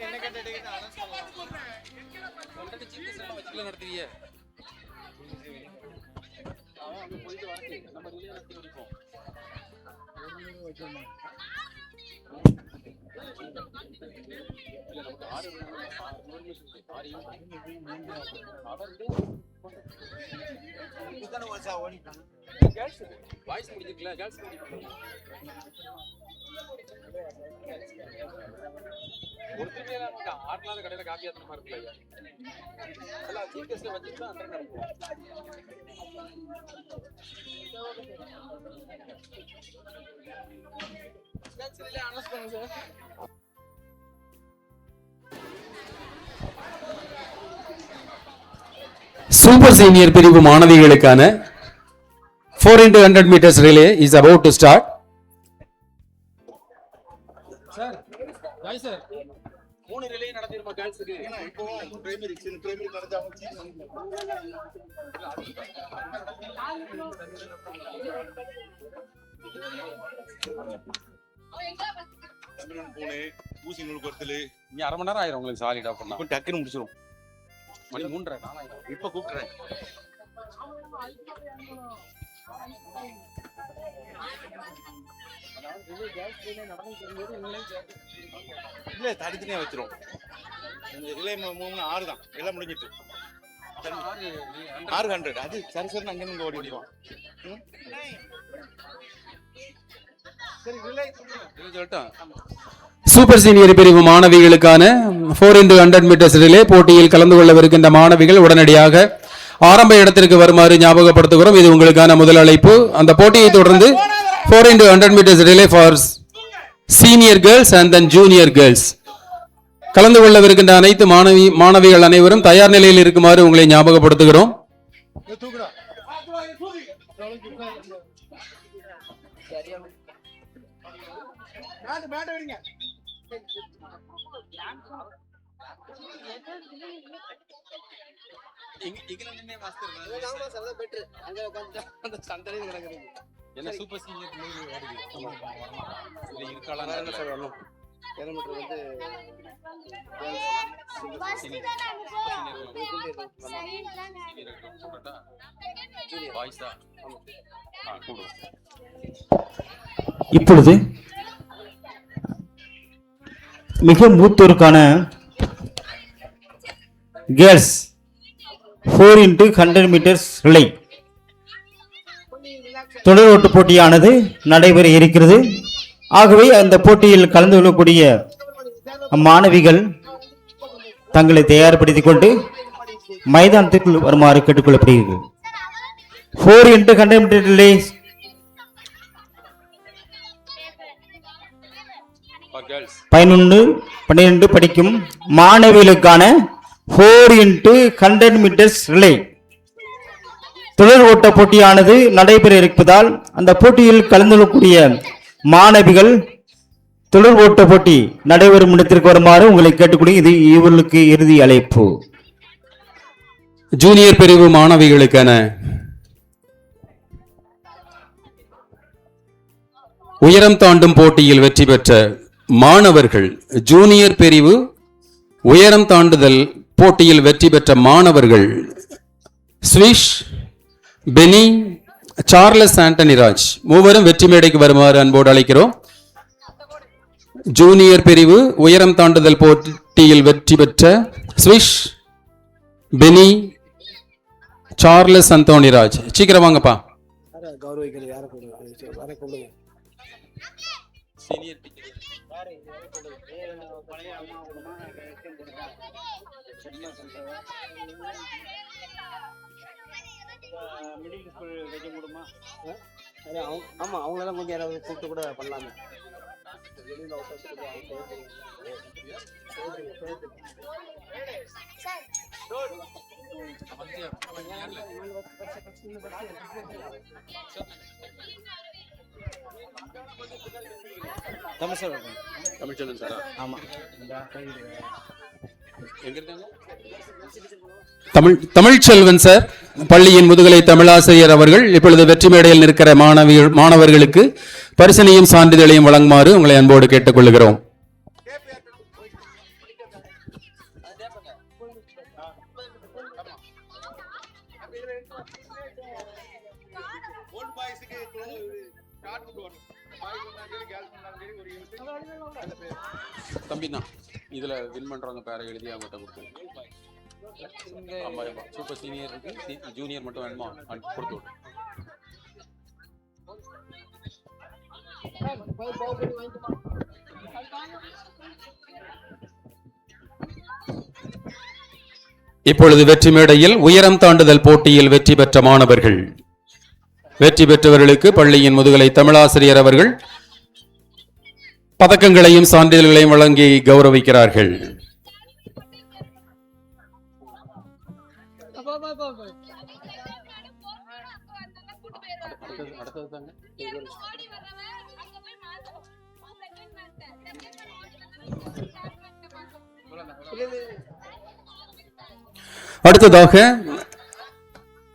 என்ன கேட்டீங்கன்னா நடத்துவீங்க போயிட்டு வரேன் நம்ம இருக்கும் வாய்ஸ் முடிஞ்சிருக்கல கேர்ள்ஸ் ஒருத்தருமே நமக்கு ஆறுலாத கடையில காப்பி ஆத்திரமா இருக்குல்ல எல்லாம் சீக்கிரஸ்ல வச்சுட்டு அந்த நடக்கும் அனௌன்ஸ் பண்ணுங்க சார். சூப்பர் சீனியர் பிரிவு மாணவிகளுக்கான 4x100 meters relay is about to start. Sir Joy sir 3 relay நடத்திருமா கேர்ள்ஸ்க்கு இப்போ பிரைமரி நடந்தா பூனே ஊசி நூல் கொத்தல் நீ அரை மணி நேரம் ஆயிரும் உங்களுக்கு சாலிடா பண்ணா இப்போ டக்குன்னு முடிச்சிரும். மணி 3:30 இப்ப கூப்பிடுறேன். இல்ல தடுத்துனே வச்சிரும். ரிலே 6 தான் எல்லாம் முடிஞ்சிட்டு 600 அது சரி சரி அங்க இருந்து ஓடி ஓடிடுவான். சரி ரிலே சொல்லிட்டேன். சூப்பர் சீனியர் பிரிவு மாணவிகளுக்கான 4x100 meters ரிலே போட்டியில் கலந்து கொள்ளவிருக்கின்ற மாணவிகள் உடனடியாக ஆரம்ப இடத்திற்கு வருமாறு ஞாபகப்படுத்துகிறோம். இது உங்களுக்கான முதல் அழைப்பு. அந்த போட்டியை தொடர்ந்து 4x100 meters relay for senior girls and then junior girls கலந்து கொள்ளவிருக்கின்ற அனைத்து மாணவிகள் அனைவரும் தயார் நிலையில் இருக்குமாறு உங்களை ஞாபகப்படுத்துகிறோம். என்ன சூப்பர் சீனியர் இப்பொழுது மிக மூத்தோருக்கான கேர்ள்ஸ் 4x100 மீட்டர்ஸ் ரிலே தொடர் ஓட்ட போட்டியானது நடைபெற இருக்கிறது. ஆகவே அந்த போட்டியில் கலந்து கொள்ளக்கூடிய மாணவிகள் தங்களை தயார்படுத்திக் கொண்டு மைதானத்திற்குள் வருமாறு கேட்டுக்கொள்ளப்படுகிறது. 4x100 மீட்டர் ரிலே girls 11-12 படிக்கும் மாணவிகளுக்கான 4x100 மீட்டர்ஸ் ரிலே தொடர் ஓட்ட போட்டியானது நடைபெற இருப்பதால் அந்த போட்டியில் கலந்து கொள்ளக்கூடிய மாணவிகள் தொடர் ஓட்ட போட்டி நடைபெறும் இடத்திற்கு வருமாறு உங்களை கேட்டுக்கொள்கிறேன். இது இவர்களுக்கு இறுதி அழைப்பு. ஜூனியர் பிரிவு மாணவிகளுக்கான உயரம் தாண்டும் போட்டியில் வெற்றி பெற்ற மாணவர்கள், ஜூனியர் பிரிவு உயரம் தாண்டுதல் போட்டியில் வெற்றி பெற்ற மாணவர்கள் ஸ்விஷ், பெனி, சார்லஸ் ஆண்டனிராஜ் மூவரும் வெற்றி மேடைக்கு வருமாறு அன்போடு அழைக்கிறோம். ஜூனியர் பிரிவு உயரம் தாண்டுதல் போட்டியில் வெற்றி பெற்ற ஸ்விஷ், பெனி, சார்லஸ் அந்தோனிராஜ் சீக்கிரம் வாங்கப்பா. ஆமா அவங்களெல்லாம் கொஞ்சம் யாராவது கூப்பிட்டு கூட பண்ணலாமே. தமிழ்ச்செல்வன் சார். ஆமா தமிழ்ச்செல்வன் சார் பள்ளியின் முதுகலை தமிழாசிரியர் அவர்கள் இப்பொழுது வெற்றி மேடையில் நிற்கிற மாணவர்களுக்கு பரிசனையும் சான்றிதழையும் வழங்குமாறு உங்களை அன்போடு கேட்டுக்கொள்கிறோம். தம்பிண்ணா இதுல வின் பண்றவங்க பேரை எழுதி அவங்ககிட்ட கொடுத்துருங்க. சூப்பர் சீனியர் இருக்கு, ஜூனியர் மட்டும் வேணுமா கொடுத்து விடு. இப்பொழுது வெற்றி மேடையில் உயரம் தாண்டுதல் போட்டியில் வெற்றி பெற்ற மாணவர்கள், வெற்றி பெற்றவர்களுக்கு பள்ளியின் முதுகலை தமிழாசிரியர் அவர்கள் பதக்கங்களையும் சான்றிதழ்களையும் வழங்கி கௌரவிக்கிறார்கள். அடுத்ததாக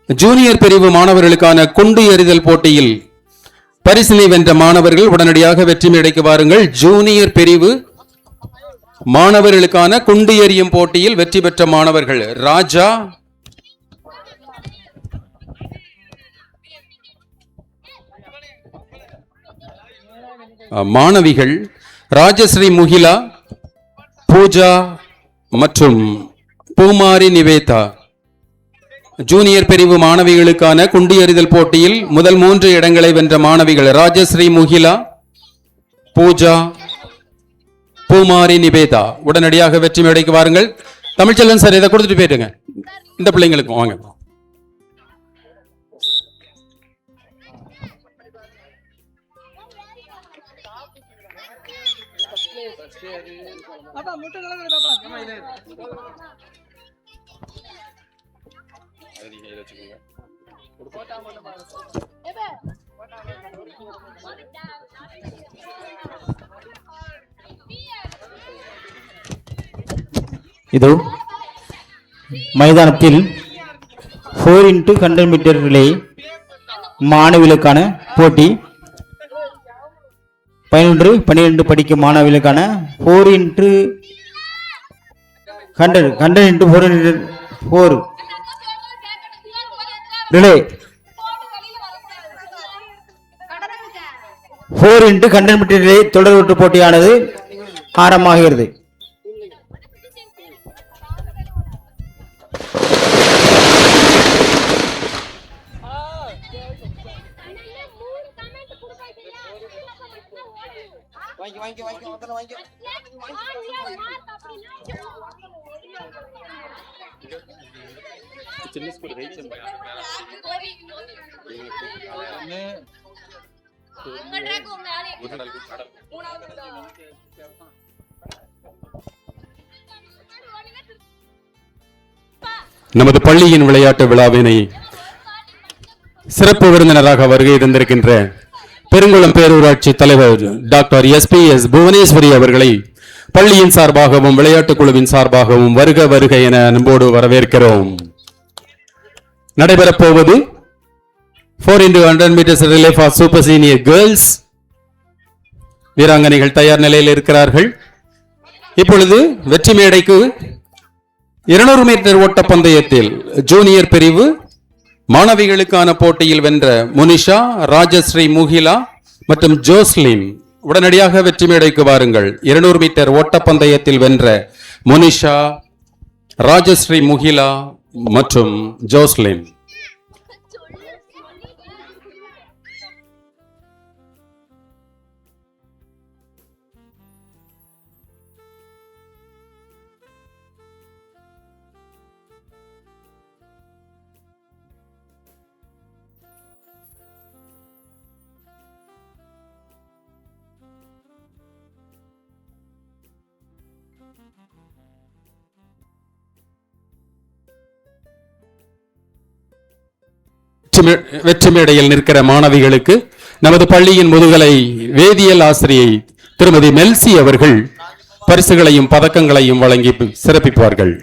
ஜூனியர் பிரிவு மாணவர்களுக்கான குண்டு எறிதல் போட்டியில் பரிசினை வென்ற மாணவர்கள் உடனடியாக வெற்றி மேடைக்கு வாருங்கள். ஜூனியர் பிரிவு மாணவர்களுக்கான குண்டு எறியும் போட்டியில் வெற்றி பெற்ற மாணவர்கள் ராஜா, மாணவிகள் ராஜஸ்ரீ முகிலா, பூஜா மற்றும் பூமாரி நிவேதா. ஜூனியர் பிரிவு மாணவிகளுக்கான குண்டு எறிதல் போட்டியில் முதல் 3 இடங்களை வென்ற மாணவிகள் ராஜஸ்ரீ முகிலா, பூஜா, பூமாரி நிவேதா. உடனடியாக வெற்றி மேடைக்கு வாருங்கள். தமிழ்ச்செல்வன் சார் இதை கொடுத்துட்டு போயிட்டுங்க, இந்த பிள்ளைங்களுக்கும் வாங்க. அதை நீங்க இதை வச்சுக்கோங்க. இதோ மைதானத்தில் 4x100 மீட்டர் ரிலே மாணவிகளுக்கான போட்டி 11, 12 படிக்கும் மாணவிகளுக்கான 4x100 relay 4x100 metre relay தொடர் ஓட்ட போட்டியானது ஆரம்பமாகிறது. சின்ன ஸ்கூல் வெயிட் நமது பள்ளியின் விளையாட்டு விழாவினை சிறப்பு விருந்தினராக வருகை தந்திருக்கின்ற பெருங்குளம் பேரூராட்சி தலைவர் டாக்டர் எஸ் புவனேஸ்வரி அவர்களை பள்ளியின் சார்பாகவும் விளையாட்டுக் குழுவின் சார்பாகவும் வருக வருக என அன்போடு வரவேற்கிறோம். நடைபெறப் போவது 4x100 metres relay for super senior girls. வீராங்கனைகள் தயார் நிலையில் இருக்கிறார்கள். இப்பொழுது வெற்றி மேடைக்கு 200 மீட்டர் ஓட்டப்பந்தயத்தில் ஜூனியர் பிரிவு மாணவிகளுக்கான போட்டியில் வென்ற முனிஷா, ராஜஸ்ரீ முகிலா மற்றும் ஜோஸ்லின் உடனடியாக வெற்றி மேடைக்கு வாருங்கள். 200 மீட்டர் ஓட்டப்பந்தயத்தில் வென்ற முனிஷா, ராஜஸ்ரீ முகிலா மற்றும் ஜோஸ்லின். வெற்றி மேடையில் நிற்கிற மாணவிகளுக்கு நமது பள்ளியின் முதுகலை வேதியியல் ஆசிரியை திருமதி மெல்சி அவர்கள் பரிசுகளையும் பதக்கங்களையும் வழங்கி சிறப்பிப்பார்கள்.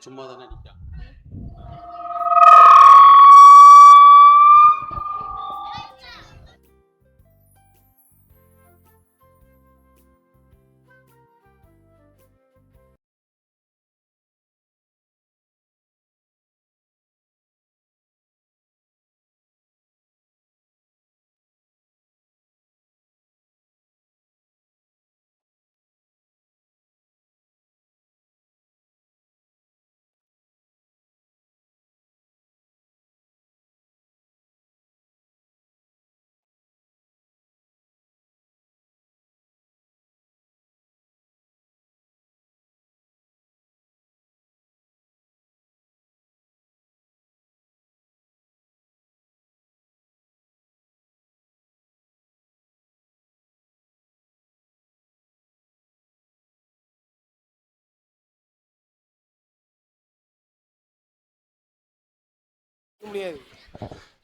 சும்மா தானே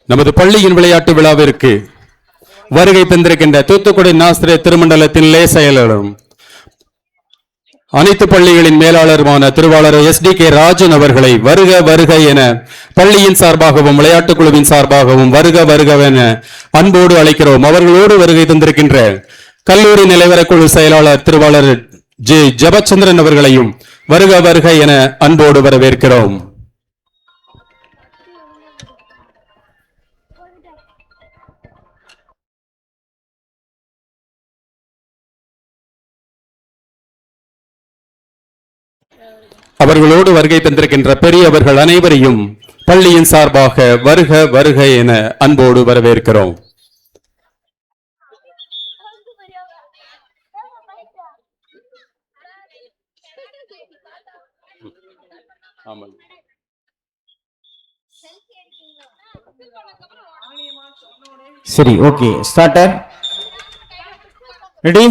நமது பள்ளியின் விளையாட்டு விழாவிற்கு வருகை தந்திருக்கின்ற தூத்துக்குடி நாஸ்திரே திருமண்டலத்தின் லே செயலரும் அனைத்து பள்ளிகளின் மேலாளருமான திருவாளர் SDK ராஜன் அவர்களை வருக வருக என பள்ளியின் சார்பாகவும் விளையாட்டுக் குழுவின் சார்பாகவும் வருக வருக என அன்போடு அழைக்கிறோம். அவர்களோடு வருகை தந்திருக்கின்ற கல்லூரி நிலைவர குழு செயலாளர் திருவாளர் ஜெபச்சந்திரன் அவர்களையும் வருக வருக என அன்போடு வரவேற்கிறோம். அவர்களோடு வருகை தந்திருக்கின்ற பெரியவர்கள் அனைவரையும் பள்ளியின் சார்பாக வருக வருக என அன்போடு வரவேற்கிறோம். ஆமாம். சரி, ஓகே, ஸ்டார்டர் ரெடி.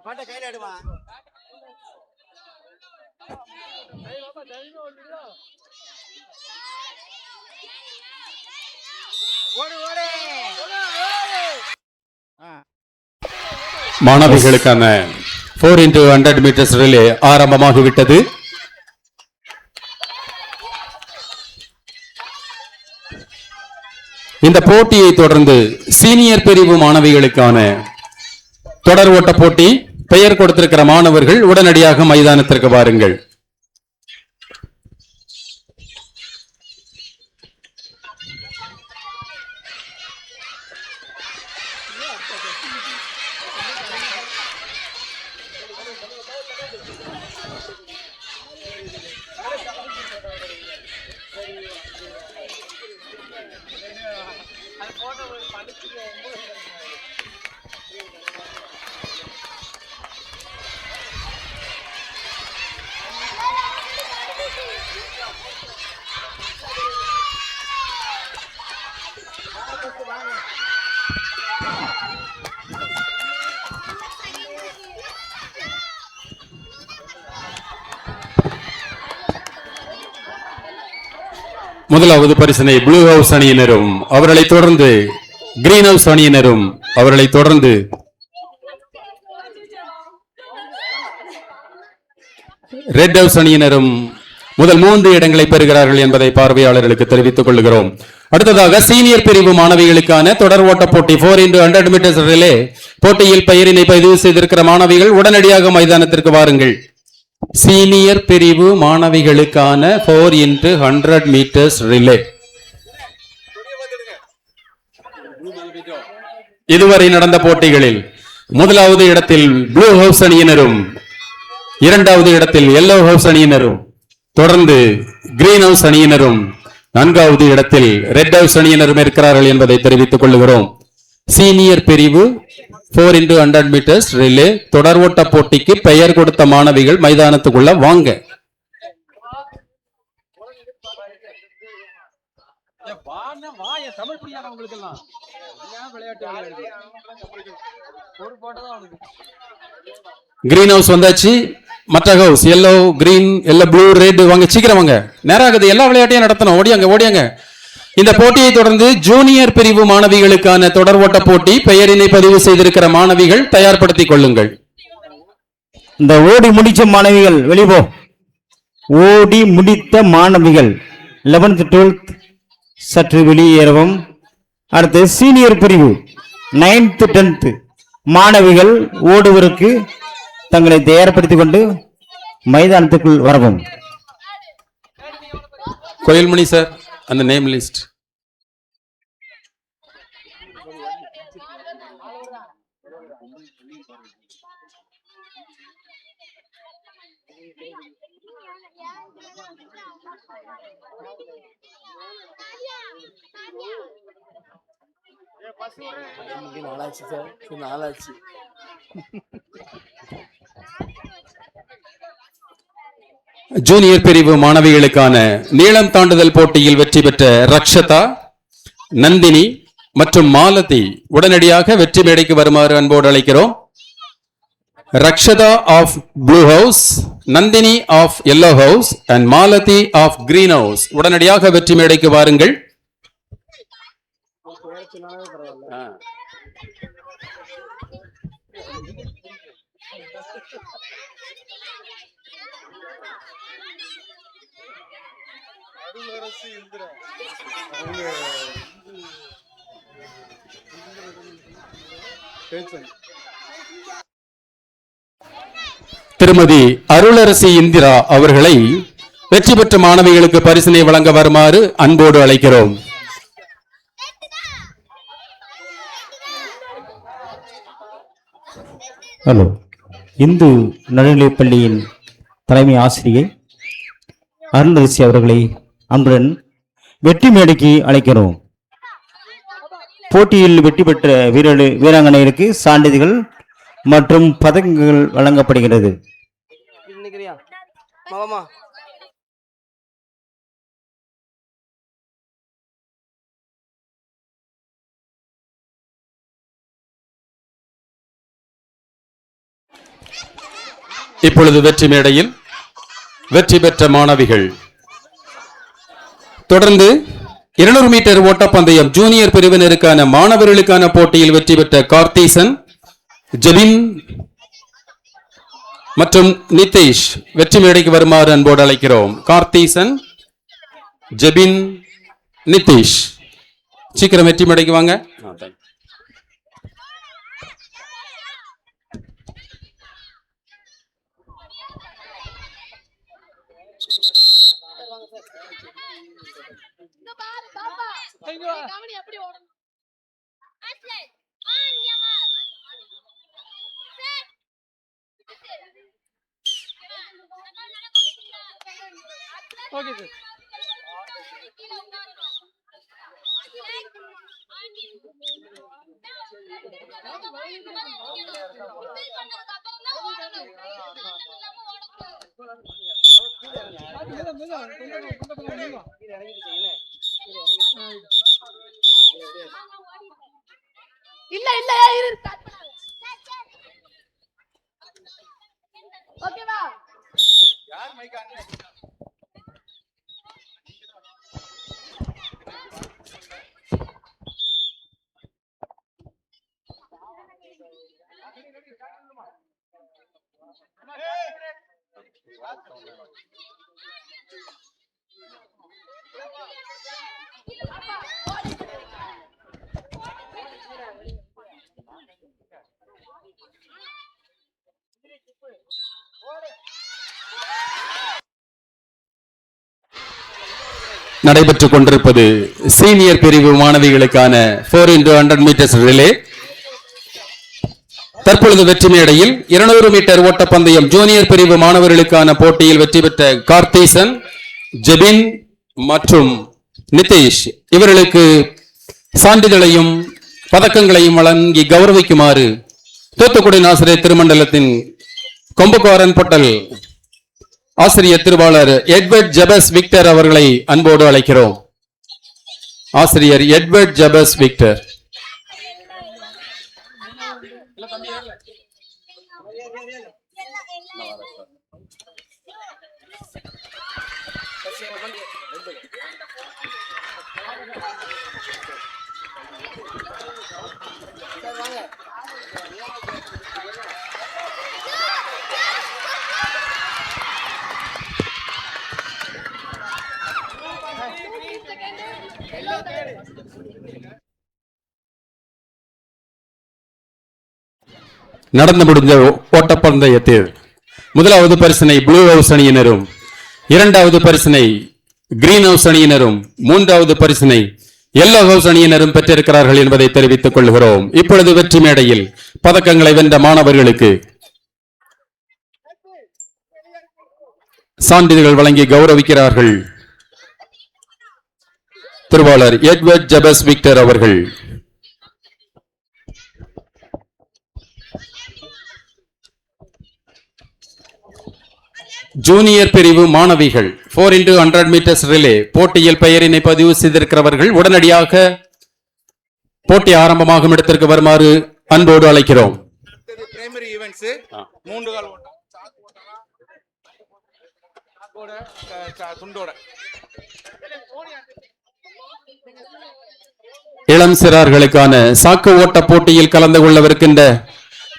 பாட்டை கையில எடுவான். மாணவிகளுக்கான 4x100 மீட்டர்ஸ் ரிலே ஆரம்பமாகிவிட்டது. இந்த போட்டியை தொடர்ந்து சீனியர் பிரிவு மாணவிகளுக்கான தொடர் ஓட்ட போட்டி. பெயர் கொடுத்திருக்கிற மாணவர்கள் உடனடியாக மைதானத்திற்கு வாருங்கள். முதலாவது பரிசினை ப்ளூ ஹவுஸ் அணியினரும், அவர்களை தொடர்ந்து கிரீன் ஹவுஸ் அணியினரும், அவர்களை தொடர்ந்து ரெட் ஹவுஸ் அணியினரும் முதல் 3 இடங்களை பெறுகிறார்கள் என்பதை பார்வையாளர்களுக்கு தெரிவித்துக் கொள்கிறோம். அடுத்ததாக சீனியர் பிரிவு மாணவிகளுக்கான தொடர் ஓட்ட போட்டி 4x100 மீட்டர்ஸ் ரிலே போட்டியில் பெயரினை பதிவு செய்திருக்கிற மாணவிகள் உடனடியாக மைதானத்திற்கு வாருங்கள். சீனியர் பிரிவு மாணவிகளுக்கான 4x100 மீட்டர்ஸ் ரிலே. இதுவரை நடந்த போட்டிகளில் முதலாவது இடத்தில் ப்ளூ ஹவுஸ் அணியினரும், இரண்டாவது இடத்தில் எல்லோ ஹவுஸ் அணியினரும், தொடர்ந்து கிரீன் ஹவுஸ் அணியினரும், 4வது இடத்தில் ரெட் ஹவுஸ் அணியினரும் இருக்கிறார்கள் என்பதை தெரிவித்துக் கொள்கிறோம். சீனியர் பிரிவு 4x100 மீட்டர்ஸ் ரிலே தொடர் ஓட்ட போட்டிக்கு பெயர் கொடுத்த மாணவிகள் மைதானத்துக்குள்ள வாங்க. கிரீன் ஹவுஸ் வந்தாச்சு. மற்ற house yellow, green, yellow, blue, red வாங்க, சீக்கிரம் வாங்க. நேரம் ஆகுது, எல்லா விளையாட்டையும் நடத்தணும். ஓடியாங்க. இந்த போட்டியை தொடர்ந்து ஜூனியர் பிரிவு மாணவிகளுக்கான தொடர் ஓட்ட போட்டி. பெயரினை பதிவு செய்திருக்கிற மாணவிகள் தயார்படுத்திக் கொள்ளுங்கள். இந்த ஓடி முடிச்ச மாணவிகள் வெளிப்போ. ஓடி முடித்த மாணவிகள் 11th 12th சற்று வெளியேறவும். அடுத்து சீனியர் பிரிவு 9th 10th மாணவிகள் ஓடுவதற்கு தங்களை தயார்படுத்திக் கொண்டு மைதானத்துக்குள் வரவும். கோயில்மணி சார், அந்த நேம் லிஸ்ட். நாளாச்சு சார், நாளாச்சு. ஜூனியர் பிரிவு மாணவிகளுக்கான நீளம் தாண்டுதல் போட்டியில் வெற்றி பெற்ற ரக்ஷதா, நந்தினி மற்றும் மாலதி உடனடியாக வெற்றி மேடைக்கு வருமாறு அன்போடு அழைக்கிறோம். Rakshata of blue house, Nandini of yellow house and Malathi of green house உடனடியாக வெற்றி மேடைக்கு வாருங்கள். திருமதி அருளரசி இந்திரா அவர்களை வெற்றி பெற்ற மாணவிகளுக்கு பரிசினை வழங்க வருமாறு அன்போடு அழைக்கிறோம். ஹலோ, இந்து நடுநிலைப் பள்ளியின் தலைமை ஆசிரியை அருளரசி அவர்களை அன்புடன் வெற்றி மேடைக்கு அழைக்கிறோம். போட்டியில் வெற்றி பெற்ற வீராங்கனைகளுக்கு சான்றிதழ்கள் மற்றும் பதக்கங்கள் வழங்கப்படுகிறது. நினைக்கிறியா மாமா? இப்பொழுது வெற்றி மேடையில் வெற்றி பெற்ற மாணவிகள். தொடர்ந்து 200 மீட்டர் ஓட்டப்பந்தயம் ஜூனியர் பிரிவினருக்கான மாணவர்களுக்கான போட்டியில் வெற்றி பெற்ற கார்த்தீசன், ஜெபின் மற்றும் நிதேஷ் வெற்றி மேடைக்கு வருமாறு அன்போடு அழைக்கிறோம். கார்த்தீசன், ஜெபின், நிதேஷ் சீக்கிரம் வெற்றி மேடைக்கு வாங்க. கவனி எப்படி ஓடணும். Okay sir. இல்ல இல்ல இரு ஓகேவா? யார் மைக் ஆன்? நடைபெற்றுக் கொண்டிருப்பது சீனியர் பிரிவு மாணவிகளுக்கான 4x100 மீட்டர்ஸ் ரிலே. தற்பொழுது வெற்றி மேடையில் 200 மீட்டர் ஓட்டப்பந்தயம் ஜூனியர் பிரிவு மாணவர்களுக்கான போட்டியில் வெற்றி பெற்ற கார்த்தீசன், ஜெபின் மற்றும் நிதேஷ் இவர்களுக்கு சான்றிதழையும் பதக்கங்களையும் வழங்கி கௌரவிக்குமாறு தூத்துக்குடி ஆசிரியர் திருமண்டலத்தின் கொம்புக்காரன் பொட்டல் ஆசிரியர் திருவாளர் எட்வர்ட் ஜபஸ் விக்டர் அவர்களை அன்போடு அழைக்கிறோம். ஆசிரியர் எட்வர்ட் ஜபஸ் விக்டர். நடந்து முடிந்த ஓட்டப்பந்தயத்தில் முதலாவது பரிசினை ப்ளூ ஹவுஸ் அணியினரும், இரண்டாவது பரிசினை கிரீன் ஹவுஸ் அணியினரும், மூன்றாவது பரிசினை எல்லோ ஹவுஸ் அணியினரும் பெற்றிருக்கிறார்கள் என்பதை தெரிவித்துக் கொள்கிறோம். இப்பொழுது வெற்றி மேடையில் பதக்கங்களை வென்ற மாணவர்களுக்கு சான்றிதழ்கள் வழங்கி கௌரவிக்கிறார்கள் திருவாளர் எட்வர்ட் ஜபஸ் விக்டர் அவர்கள். ஜூனியர் பிரிவு மாணவிகள் 4x100 மீட்டர்ஸ் ரிலே போட்டியில் பெயரினை பதிவு செய்திருக்கிறவர்கள் உடனடியாக போட்டி ஆரம்பமாகும் இடத்திற்கு வருமாறு அன்போடு அழைக்கிறோம். பிரைமரி ஈவென்ட்ஸ் 3 கால் ஓட்டம், துண்டோட இளம் சிறார்களுக்கான சாக்கு ஓட்ட போட்டியில் கலந்து கொள்ளவிருக்கின்ற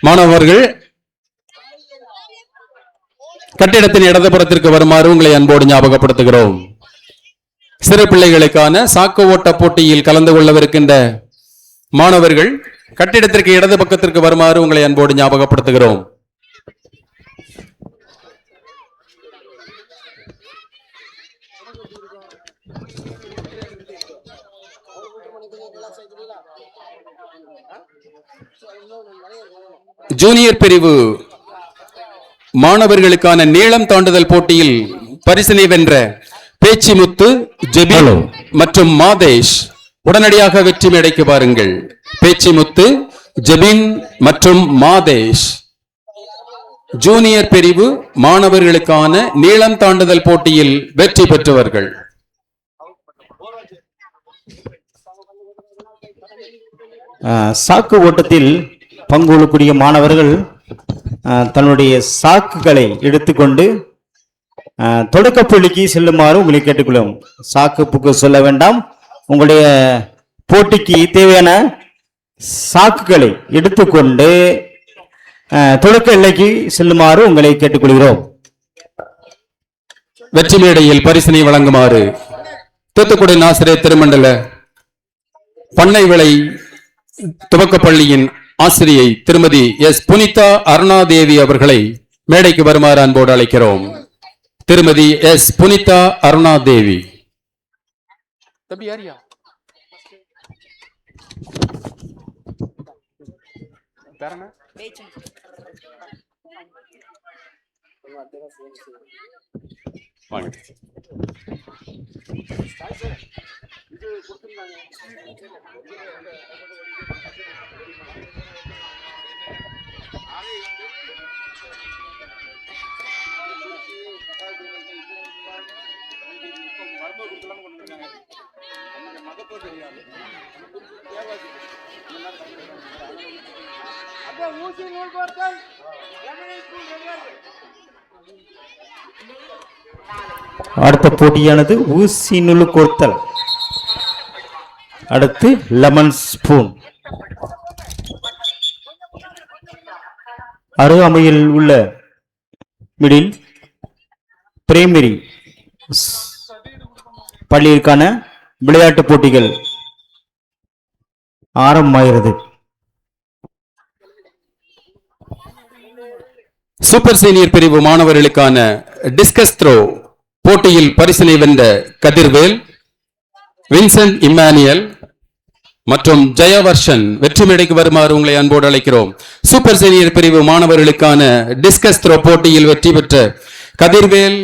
மாணவர்கள் கட்டிடத்தின் இடதுபுறத்திற்கு வருமாறு உங்களை அன்போடு ஞாபகப்படுத்துகிறோம். சிறு பிள்ளைகளுக்கான சாக்கு ஓட்ட போட்டியில் கலந்து கொள்ளவிருக்கின்ற மாணவர்கள் கட்டிடத்திற்கு இடது பக்கத்திற்கு வருமாறு உங்களை அன்போடு ஞாபகப்படுத்துகிறோம். ஜூனியர் பிரிவு மாணவர்களுக்கான நீளம் தாண்டுதல் போட்டியில் பரிசினை வென்ற பேச்சிமுத்து, ஜெபின் மற்றும் மாதேஷ் உடனடியாக வெற்றி மேடைக்கு பாருங்கள். பேச்சிமுத்து, ஜெபின் மற்றும் மாதேஷ் ஜூனியர் பிரிவு மாணவர்களுக்கான நீளம் தாண்டுதல் போட்டியில் வெற்றி பெற்றவர்கள். சாக்கு ஓட்டத்தில் பங்கு கொள்ளக்கூடிய மாணவர்கள் தன்னுடைய சாக்குகளை எடுத்துக்கொண்டு தொடக்கப்பள்ளிக்கு செல்லுமாறு உங்களை கேட்டுக்கொள்ளும். சாக்கு புக்கு சொல்ல வேண்டாம். உங்களுடைய போட்டிக்கு தேவையான சாக்குகளை எடுத்துக்கொண்டு தொடக்க எல்லைக்கு செல்லுமாறு உங்களை கேட்டுக்கொள்கிறோம். வெற்றி மேடையில் பரிசினை வழங்குமாறு தூத்துக்குடி ஆசிரியர் திருமண்டல பண்ணை விளை துவக்கப்பள்ளியின் ஆசிரியை திருமதி எஸ் புனிதா அருணாதேவி அவர்களை மேடைக்கு வருமாறு அன்போடு அழைக்கிறோம். திருமதி எஸ் புனிதா அருணாதேவி. அடுத்த போட்டியானது ஊசி நூல் கோர்த்தல். அடுத்து லெமன் ஸ்பூன். அருகாமையில் உள்ள மிடில் பிரைமரி பள்ளியிற்கான விளையாட்டு போட்டிகள் ஆரம்பமாகிறது. சூப்பர் சீனியர் பிரிவு மாணவர்களுக்கான டிஸ்கஸ் த்ரோ போட்டியில் பரிசினை வென்ற கதிர்வேல், வின்சென்ட் இம்மானுவேல் மற்றும் ஜெயவர்ஷன் வெற்றி மேடைக்கு வருமாறு உங்களை அன்போடு அழைக்கிறோம். சூப்பர் சீனியர் பிரிவு மாணவர்களுக்கான டிஸ்கஸ் த்ரோ போட்டியில் வெற்றி பெற்ற கதிர்வேல்,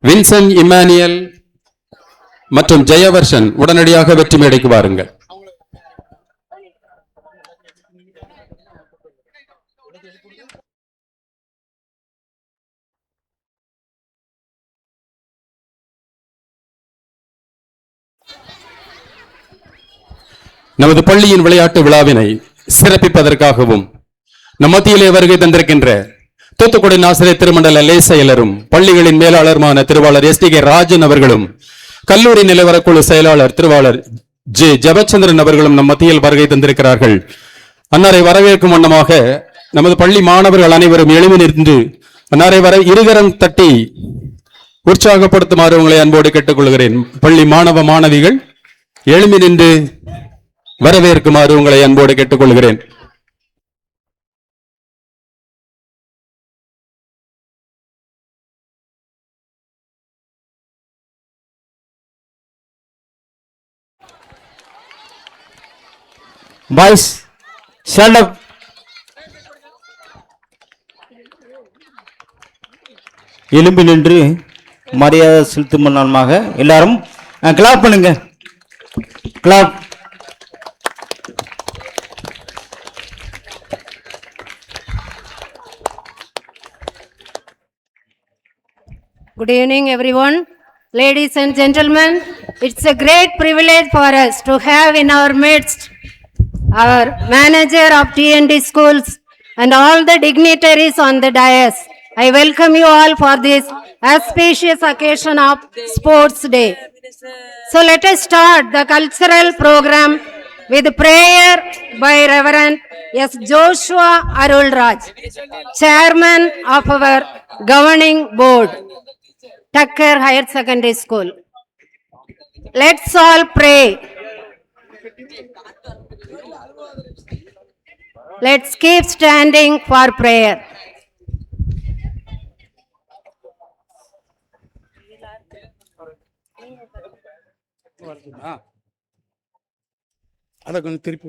வின்சென்ட் இம்மானுவேல் மற்றும் ஜெயவர்ஷன் உடனடியாக வெற்றி மேடைக்கு வாருங்கள். நமது பள்ளியின் விளையாட்டு விழாவினை சிறப்பிப்பதற்காகவும் நம் மத்தியிலே வருகை தந்திருக்கின்ற தூத்துக்குடி ஆசிரியர் திருமண்டல லே செயலரும் பள்ளிகளின் மேலாளருமான திருவாளர் எஸ் டி கே ராஜன் அவர்களும் கல்லூரி நிலவரக்குழு செயலாளர் திருவாளர் ஜே ஜபச்சந்திரன் அவர்களும் நம் மத்தியில் வருகை தந்திருக்கிறார்கள். அன்னாரை வரவேற்கும் வண்ணமாக நமது பள்ளி மாணவர்கள் அனைவரும் எழுமி நின்று அன்னாரை வர இருகரம் தட்டி உற்சாகப்படுத்துமாறு உங்களை அன்போடு கேட்டுக்கொள்கிறேன். பள்ளி மாணவ மாணவிகள் எழுமி நின்று வரவேற்குமாறு உங்களை அன்போடு கேட்டுக்கொள்கிறேன். Boys stand up. எலும்பி நின்று மரியாதை செலுத்தும் முன்னாக எல்லாரும் கிளாப் பண்ணுங்க. Clap. Good evening, everyone. Ladies and gentlemen, it's a great privilege for us to have in our midst our manager of TND schools and all the dignitaries on the dais. I welcome you all for this auspicious occasion of Sports Day. So let us start the cultural program with prayer by Reverend S. Joshua Arulraj, Chairman of our Governing Board, Tucker Higher Secondary School. Let's all pray. Let's keep standing for prayer. அதை கொஞ்சம் திருப்பி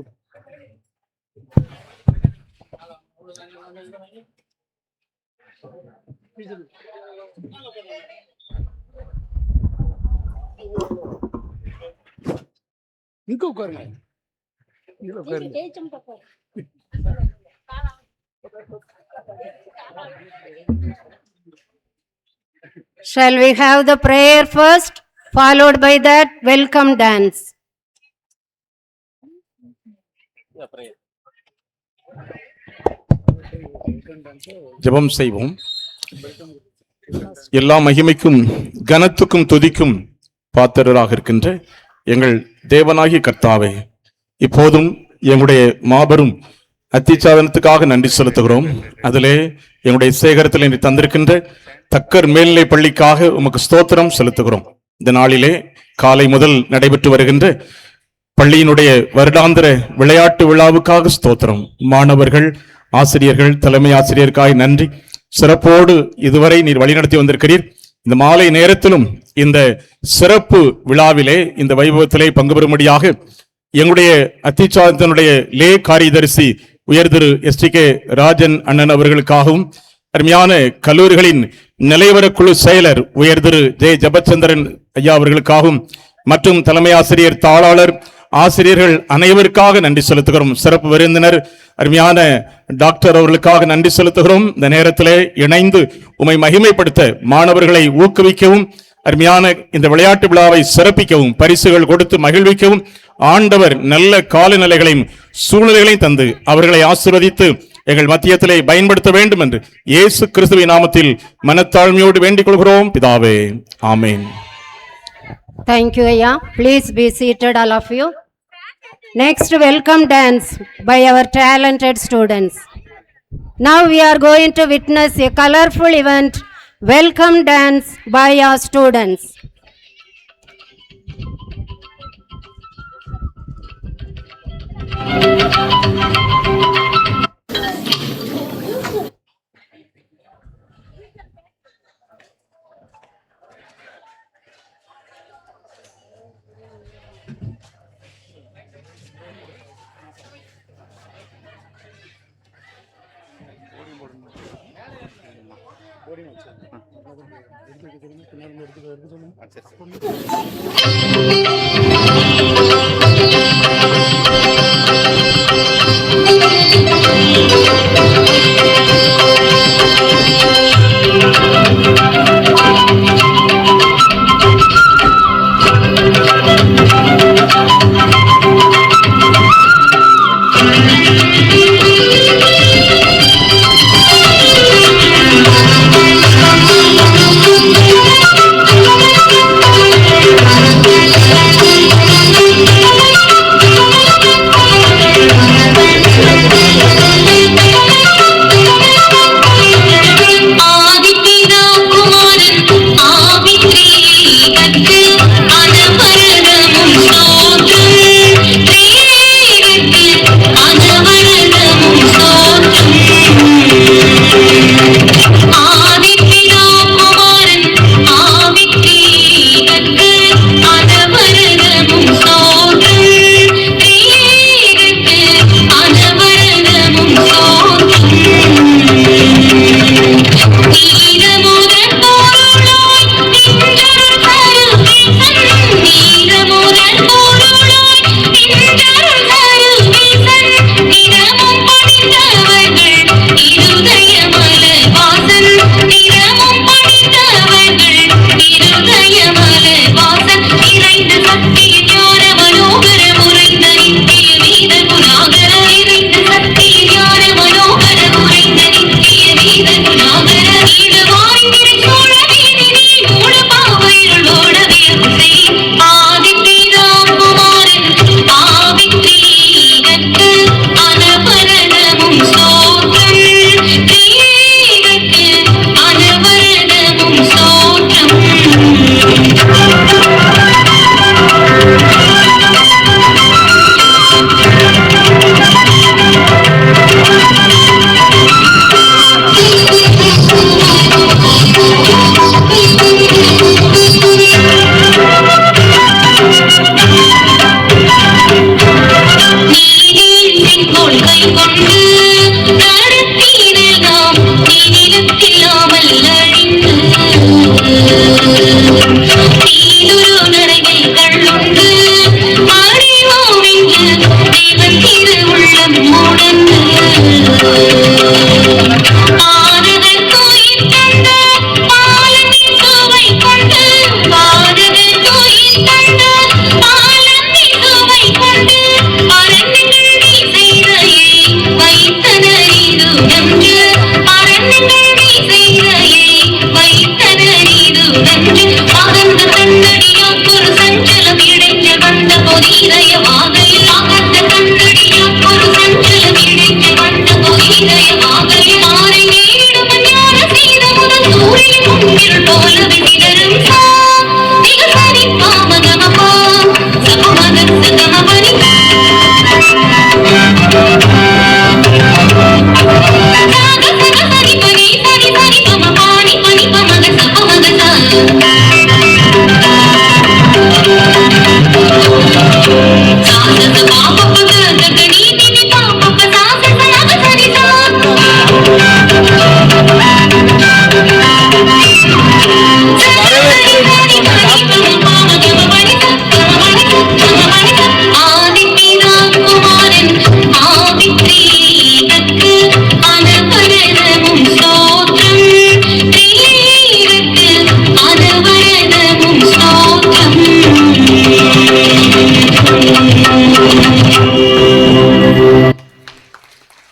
இங்க உட்காருங்க. இதுல உட்காருங்க. Shall we have the prayer first, followed by that welcome dance? ஜெபம் செய்வோம். எல்லா மகிமைக்கும் கனத்துக்கும் துதிக்கும் பாத்திரராக இருக்கின்ற எங்கள் தேவனாகிய கர்த்தாவே, இப்போதும் எங்களுடைய மாபெரும் அத்திச்சாதனத்துக்காக நன்றி செலுத்துகிறோம். அதிலே எங்களுடைய சேகரத்தில் நீ தந்திருக்கின்ற தக்கர் மேல்நிலை பள்ளிக்காக உமக்கு ஸ்தோத்திரம் செலுத்துகிறோம். இந்த நாளிலே காலை முதல் நடைபெற்று வருகின்ற பள்ளியினுடைய வருடாந்திர விளையாட்டு விழாவுக்காக ஸ்தோத்திரம். மாணவர்கள், ஆசிரியர்கள், தலைமை ஆசிரியருக்காக நன்றி. சிறப்போடு இதுவரை நீர் வழிநடத்தி வந்திருக்கிறீர். இந்த மாலை நேரத்திலும் இந்த சிறப்பு விழாவிலே, இந்த வைபவத்திலே பங்கு பெறும்படியாக எங்களுடைய அத்திச்சாதனத்தினுடைய லே காரியதரிசி உயர் திரு STK ராஜன் அண்ணன் அவர்களுக்காகவும், அருமையான கல்லூரிகளின் நிலைவர குழு செயலர் உயர் திரு J ஜபச்சந்திரன் ஐயா அவர்களுக்காகவும், மற்றும் தலைமை ஆசிரியர், தாளாளர், ஆசிரியர்கள் அனைவருக்காக நன்றி செலுத்துகிறோம். சிறப்பு விருந்தினர் அருமையான டாக்டர் அவர்களுக்காக நன்றி செலுத்துகிறோம். இந்த நேரத்திலே இணைந்து உம்மை மகிமைப்படுத்த, மாணவர்களை ஊக்குவிக்கவும், அருமையான இந்த விளையாட்டு விழாவை சிறப்பிக்கவும், பரிசுகள் கொடுத்து மகிழ்விக்கவும் ஆண்டவர் நல்ல காலநிலைகளையும் சூழ்நிலைகளையும் தந்து அவர்களை ஆசீர்வதித்து எங்கள் மத்தியத்திலே பயன்படுத்த வேண்டும் என்று இயேசு கிறிஸ்துவின் நாமத்தில் மனத்தாழ்மையோடு வேண்டிக் கொள்கிறோம் பிதாவே. ஆமென். Thank you, Aya. Please be seated, all of you. Next, welcome dance by our talented students. Now we are going to witness a colorful event, welcome dance by our students.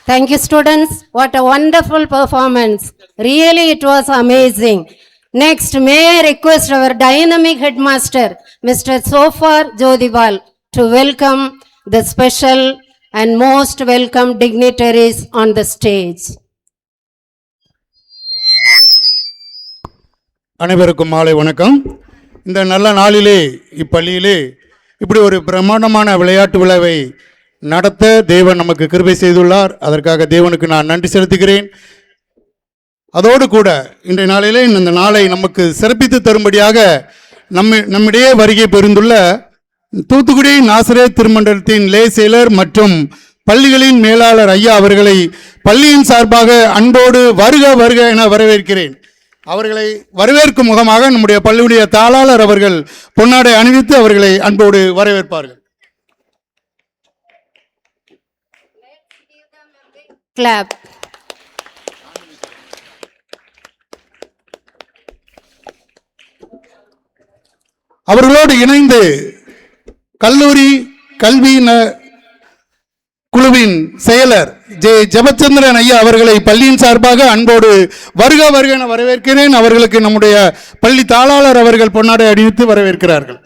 Thank you, students. What a wonderful performance. Really, it was amazing. Next, may I request our dynamic headmaster, Mr. Sofar Jodibal, to welcome the special and most welcome dignitaries on the stage. அனைவருக்கும் மாலை வணக்கம். இந்த நல்ல நாளிலே இப்பள்ளியிலே இப்படி ஒரு பிரம்மாண்டமான விளையாட்டு விழாவை நடத்த தேவன் நமக்கு கிருபை செய்துள்ளார். அதற்காக தேவனுக்கு நான் நன்றி செலுத்துகிறேன். அதோடு கூட இன்றைய நாளிலே இந்த நாளை நமக்கு சிறப்பித்து தரும்படியாக நம்மிடையே வருகை பெருந்துள்ள தூத்துக்குடி நாசரேத் திருமண்டலத்தின் லே செயலர் மற்றும் பள்ளிகளின் மேலாளர் ஐயா அவர்களை பள்ளியின் சார்பாக அன்போடு வருக வருக என வரவேற்கிறேன். அவர்களை வரவேற்கும் முகமாக நம்முடைய பள்ளியுடைய தாளாளர் அவர்கள் பொன்னாடை அணிவித்து அவர்களை அன்போடு வரவேற்பார்கள். Clap. அவர்களோடு இணைந்து கல்லூரி கல்வி குழுவின் செயலர் ஜெபச்சந்திரன் ஐயா அவர்களை பள்ளியின் சார்பாக அன்போடு வருக வருக என வரவேற்கிறேன். அவர்களுக்கு நம்முடைய பள்ளி தாளாளர் அவர்கள் பொன்னாடை அணிவித்து வரவேற்கிறார்கள்.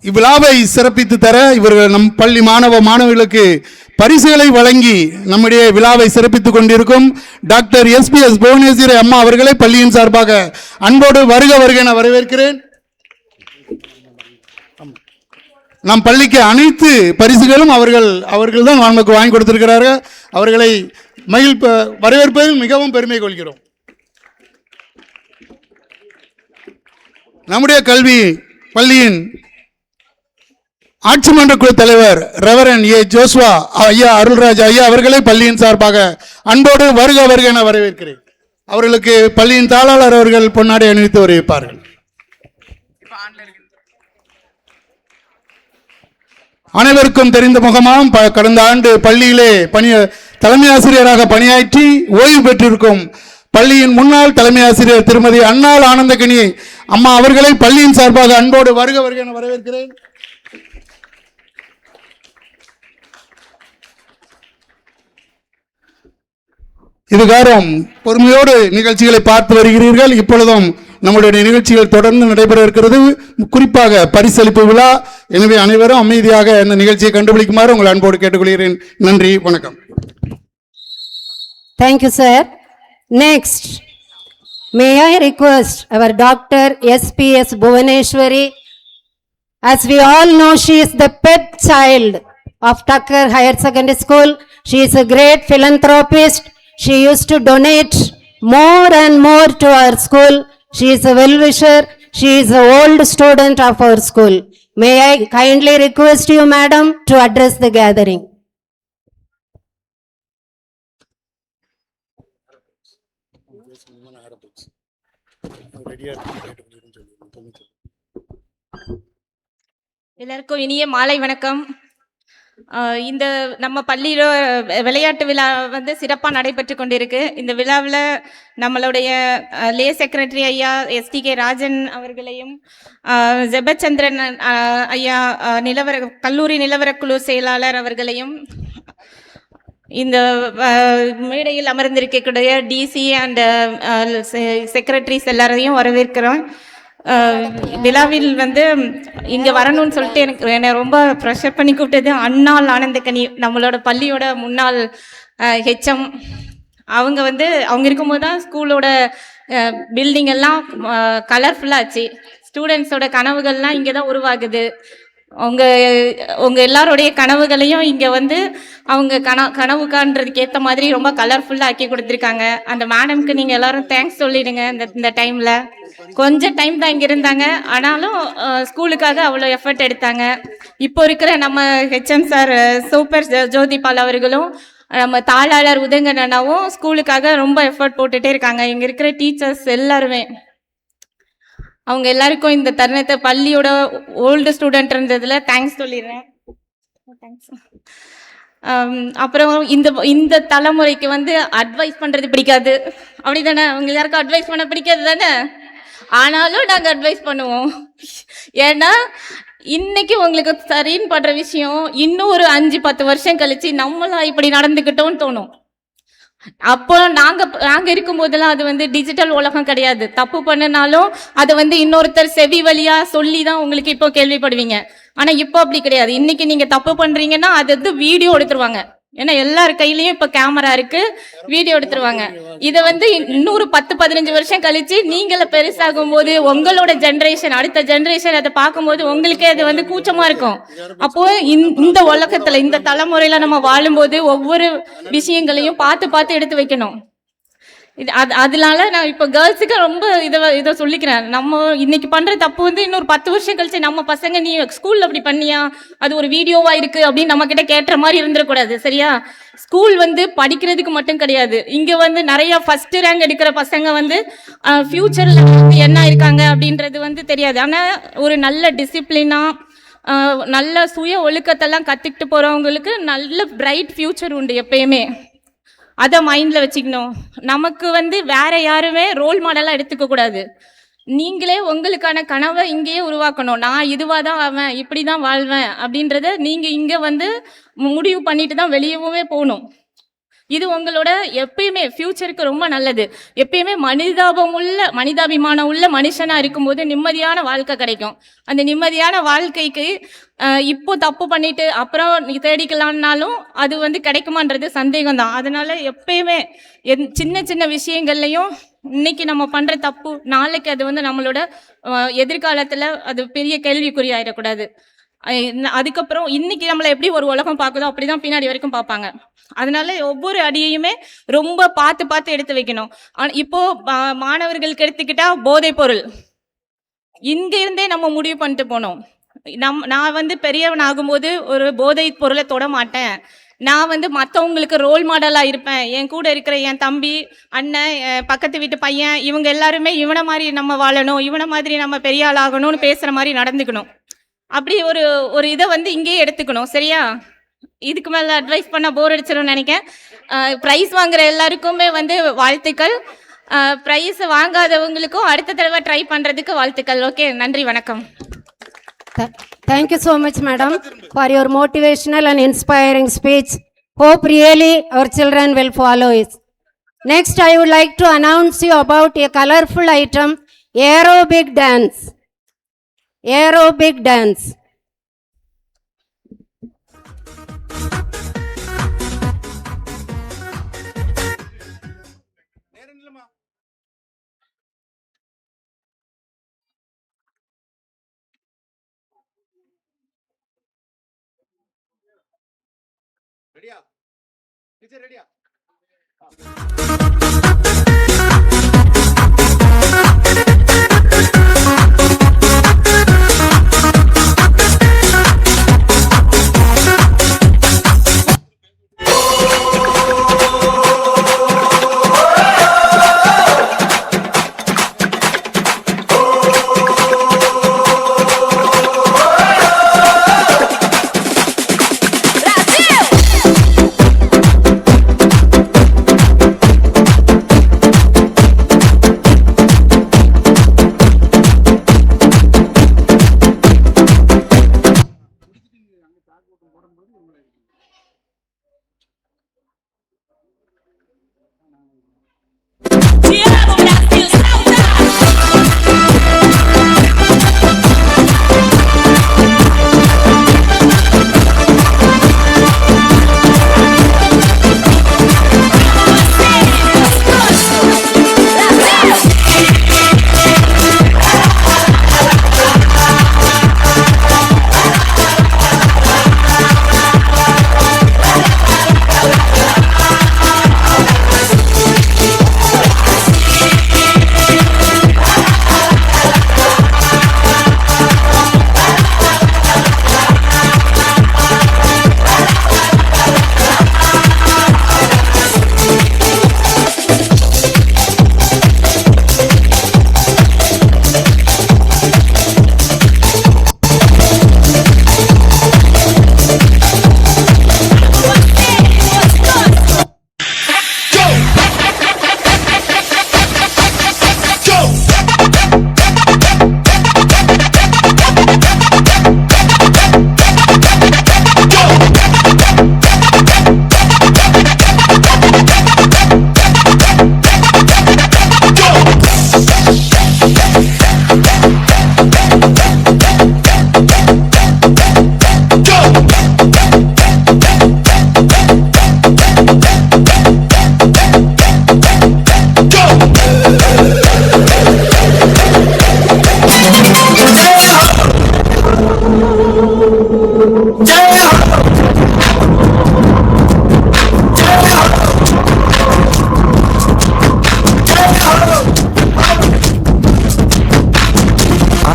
இவ்விழாவை சிறப்பித்து தர இவர்கள் நம் பள்ளி மாணவர்களுக்கு பரிசுகளை வழங்கி நம்முடைய விழாவை சிறப்பித்துக் கொண்டிருக்கும் டாக்டர் SPS புவனேஸ்வரி அம்மா அவர்களை பள்ளியின் சார்பாக அன்போடு வருக வருக என வரவேற்கிறேன். நம் பள்ளிக்கு அனைத்து பரிசுகளும் அவர்கள் தான் நமக்கு வாங்கி கொடுத்திருக்கிறார்கள். அவர்களை வரவேற்பதில் மிகவும் பெருமை கொள்கிறோம். நம்முடைய கல்வி பள்ளியின் ஆட்சி மன்ற குழு தலைவர் ரெவரன் ஜோஸ்வா ஐயா அருள்ராஜ் ஐயா அவர்களை பள்ளியின் சார்பாக அன்போடு வருக வருக என வரவேற்கிறேன். அவர்களுக்கு பள்ளியின் தாளாளர் அவர்கள் பொன்னாடை அணிவித்து வரவேற்பார்கள். அனைவருக்கும் தெரிந்த முகமாம் கடந்த ஆண்டு பள்ளியிலே தலைமை ஆசிரியராக பணியாற்றி ஓய்வு பெற்றிருக்கும் பள்ளியின் முன்னாள் தலைமை ஆசிரியர் திருமதி அன்னாள் ஆனந்தகனி அம்மா அவர்களை பள்ளியின் சார்பாக அன்போடு வருக வருக என வரவேற்கிறேன். இதுகாரம் பொறுமையோடு நிகழ்ச்சிகளை பார்த்து வருகிறீர்கள். இப்பொழுதும் நம்முடைய நிகழ்ச்சிகள் தொடர்ந்து நடைபெற இருக்கிறது. குறிப்பாக பரிசளிப்பு விழா. எனவே அனைவரும் அமைதியாக இந்த நிகழ்ச்சியை கண்டுபிடிக்குமாறு உங்கள் அன்போடு கேட்டுக்கொள்கிறேன். நன்றி, வணக்கம். Thank you, sir. Next, may I request our Dr. SPS Bhuvaneshwari. As we all know, she is the pet child of Tucker Higher Secondary School. She is a great philanthropist. She used to donate more and more to our school. She is a well-wisher. She is an old student of our school. May I kindly request you, madam, to address the gathering. எல்லாருக்கும் இனிய மாலை வணக்கம். இந்த நம்ம பள்ளியில விளையாட்டு விழா வந்து சிறப்பாக நடைபெற்று கொண்டிருக்கு. இந்த விழாவில் நம்மளுடைய லே செக்ரட்டரி ஐயா STK ராஜன் அவர்களையும் ஜெபச்சந்திரன் ஐயா கல்லூரி நிலவரக்குழு செயலாளர் அவர்களையும் இந்த மேடையில் அமர்ந்திருக்கக்கூடிய DC அண்ட் செக்ரட்டரிஸ் எல்லாரையும் வரவேற்கிறோம். விழாவில் வந்து இங்கே வரணும்னு சொல்லிட்டு என்னை ரொம்ப ப்ரெஷர் பண்ணி கூப்பிட்டது அன்னாள் ஆனந்தக்கனி, நம்மளோட பள்ளியோட முன்னாள் HM. அவங்க இருக்கும்போது தான் ஸ்கூலோட பில்டிங் எல்லாம் கலர்ஃபுல்லாச்சு. ஸ்டூடெண்ட்ஸோட கனவுகள்லாம் இங்கே தான் உருவாகுது. உங்க எல்லாருடைய கனவுகளையும் இங்க வந்து அவங்க கனவு காண்றதுக்கு ஏற்ற மாதிரி ரொம்ப கலர்ஃபுல்லா ஆக்கி கொடுத்துருக்காங்க. அந்த மேடம்க்கு நீங்க எல்லாரும் தேங்க்ஸ் சொல்லிடுங்க. இந்த டைம்ல கொஞ்சம் டைம் தான் இங்க இருந்தாங்க, ஆனாலும் ஸ்கூலுக்காக அவ்வளோ எஃபர்ட் எடுத்தாங்க. இப்போ இருக்கிற நம்ம HM சார் சூப்பர் ஜோதிபால் அவர்களும் நம்ம தாளாளர் உதங்கன் அண்ணாவும் ஸ்கூலுக்காக ரொம்ப எஃபர்ட் போட்டுட்டே இருக்காங்க. இங்க இருக்கிற டீச்சர்ஸ் எல்லாருமே அவங்க எல்லாருக்கும் இந்த தருணத்தை பள்ளியோட ஓல்டு ஸ்டூடெண்ட்ன்றதுல தேங்க்ஸ் சொல்லிடுறேன். தேங்க்ஸ். அப்புறம் இந்த தலைமுறைக்கு வந்து அட்வைஸ் பண்ணுறது பிடிக்காது, அப்படி தானே? அவங்க யாருக்கும் அட்வைஸ் பண்ண பிடிக்காது தானே? ஆனாலும் நாங்கள் அட்வைஸ் பண்ணுவோம். ஏன்னா இன்னைக்கு உங்களுக்கு சரின்னு படுற விஷயம் இன்னும் ஒரு 5-10 வருஷம் கழிச்சு நம்மளாம் இப்படி நடந்துக்கிட்டோம்னு தோணும். அப்போ நாங்க இருக்கும் போதெல்லாம் அது வந்து டிஜிட்டல் உலகம் கிடையாது. தப்பு பண்ணினாலும் அதை வந்து இன்னொருத்தர் செவி வழியா சொல்லி தான் உங்களுக்கு இப்போ கேள்விப்படுவீங்க. ஆனா இப்போ அப்படி கிடையாது. இன்னைக்கு நீங்க தப்பு பண்றீங்கன்னா அது வந்து வீடியோ எடுத்துருவாங்க. ஏன்னா எல்லார் கையிலயும் இப்ப கேமரா இருக்கு, வீடியோ எடுத்துருவாங்க. இதை வந்து இன்னொரு 10-15 வருஷம் கழிச்சு நீங்கள பெருசாகும் போது உங்களோட ஜென்ரேஷன், அடுத்த ஜென்ரேஷன் அதை பார்க்கும்போது உங்களுக்கே அது வந்து கூச்சமா இருக்கும். அப்போ இந்த உலகத்துல இந்த தலைமுறையில நம்ம வாழும்போது ஒவ்வொரு விஷயங்களையும் பார்த்து எடுத்து வைக்கணும். அதனால நான் இப்போ கேர்ள்ஸுக்கு ரொம்ப இதை சொல்லிக்கிறேன். நம்ம இன்னைக்கு பண்ற தப்பு வந்து இன்னொரு 10 வருஷம் கழிச்சு நம்ம பசங்க நீ ஸ்கூல்ல அப்படி பண்ணியா, அது ஒரு வீடியோவா இருக்கு அப்படின்னு நம்ம கிட்ட கேட்டுற மாதிரி இருந்துடக்கூடாது. சரியா? ஸ்கூல் வந்து படிக்கிறதுக்கு மட்டும் கிடையாது. இங்க வந்து நிறைய ஃபர்ஸ்ட் ரேங்க் எடுக்கிற பசங்க வந்து ஃபியூச்சர்ல என்ன இருக்காங்க அப்படின்றது வந்து தெரியாது. ஆனா ஒரு நல்ல டிசிப்ளினா நல்ல சுய ஒழுக்கத்தெல்லாம் கத்துக்கிட்டு போறவங்களுக்கு நல்ல பிரைட் ஃபியூச்சர் உண்டு எப்பயுமே. அதை மைண்டில் வச்சுக்கணும். நமக்கு வந்து வேற யாருமே ரோல் மாடலாக எடுத்துக்க கூடாது. நீங்களே உங்களுக்கான கனவை இங்கேயே உருவாக்கணும். நான் இதுவாக தான் ஆவேன், இப்படி தான் வாழ்வேன் அப்படின்றத நீங்கள் இங்கே வந்து முடிவு பண்ணிட்டு தான் வெளியவே போகணும். இது உங்களோட எப்பயுமே ஃபியூச்சருக்கு ரொம்ப நல்லது. எப்பயுமே மனிதாபிமானம் உள்ள மனுஷனாக இருக்கும்போது நிம்மதியான வாழ்க்கை கிடைக்கும். அந்த நிம்மதியான வாழ்க்கைக்கு இப்போ தப்பு பண்ணிட்டு அப்புறம் நீ தேடிக்கலான்னாலும் அது வந்து கிடைக்குமான்றது சந்தேகம் தான். அதனால எப்பயுமே சின்ன சின்ன விஷயங்கள்லையும் இன்னைக்கு நம்ம பண்ற தப்பு நாளைக்கு அது வந்து நம்மளோட எதிர்காலத்துல அது பெரிய கேள்விக்குறி ஆயிடக்கூடாது. அதுக்கப்புறம் இன்னைக்கு நம்மளை எப்படி ஒரு உலகம் பார்க்குதோ அப்படிதான் பின்னாடி வரைக்கும் பார்ப்பாங்க. அதனால ஒவ்வொரு அடியையுமே ரொம்ப பார்த்து எடுத்து வைக்கணும். இப்போ மாணவர்களுக்கு எடுத்துக்கிட்டா போதை பொருள் இங்க இருந்தே நம்ம முடிவு பண்ணிட்டு போனோம். நான் வந்து பெரியவன் ஆகும்போது ஒரு போதை பொருளை தொட மாட்டேன், நான் வந்து மற்றவங்களுக்கு ரோல் மாடலாக இருப்பேன். என் கூட இருக்கிற என் தம்பி, அண்ணன், பக்கத்து வீட்டு பையன், இவங்க எல்லாருமே இவனை மாதிரி நம்ம வாழணும், இவனை மாதிரி நம்ம பெரிய ஆள் ஆகணும்னு பேசுகிற மாதிரி நடந்துக்கணும். அப்படி ஒரு இதை வந்து இங்கேயே எடுத்துக்கணும். சரியா? இதுக்கு மேலே அட்வைஸ் பண்ண போர் அடிச்சிடும்னு நினைக்கிறேன். ப்ரைஸ் வாங்குற எல்லாருக்குமே வந்து வாழ்த்துக்கள். ப்ரைஸ் வாங்காதவங்களுக்கும் அடுத்த தடவை ட்ரை பண்ணுறதுக்கு வாழ்த்துக்கள். ஓகே, நன்றி, வணக்கம். Thank you so much, madam, for your motivational and inspiring speech. Hope really our children will follow it. Next, I would like to announce you about a colorful item, aerobic dance. Aerobic dance. ரெடியா? Teacher ரெடியா?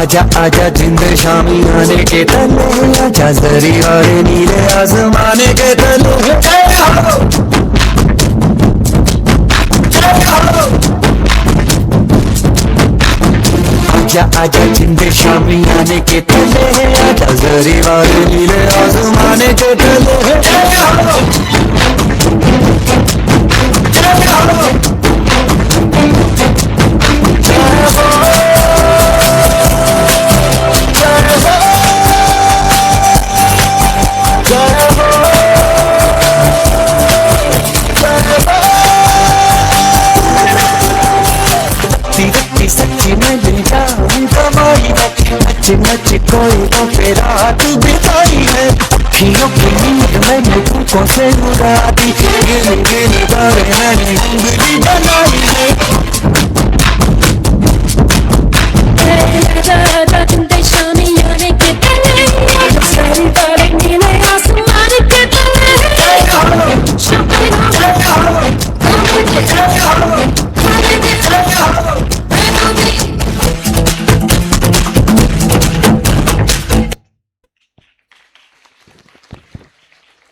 आजा आजा जिंद शामी आने के तले, आजा जरी और नीले आसमाने के तले। जय हो जय हो। आजा आजा जिंद शामी आने के तले, आजा जरी और नीले आसमाने के तले। जय हो जय हो। सच्ची में दिल जान कमाई है, नच नच कोई तो फेरा तू बिताई है। अखियों की नींद मैंने तुमको से उड़ा दी, गिनी गिनी बारें मैंने उंगली बनाई है। आजा आजा जिंदे शामी आने के तले, सारी बारें नीले आसमान के तले। जय हो शामी जय हो जय हो जय हो।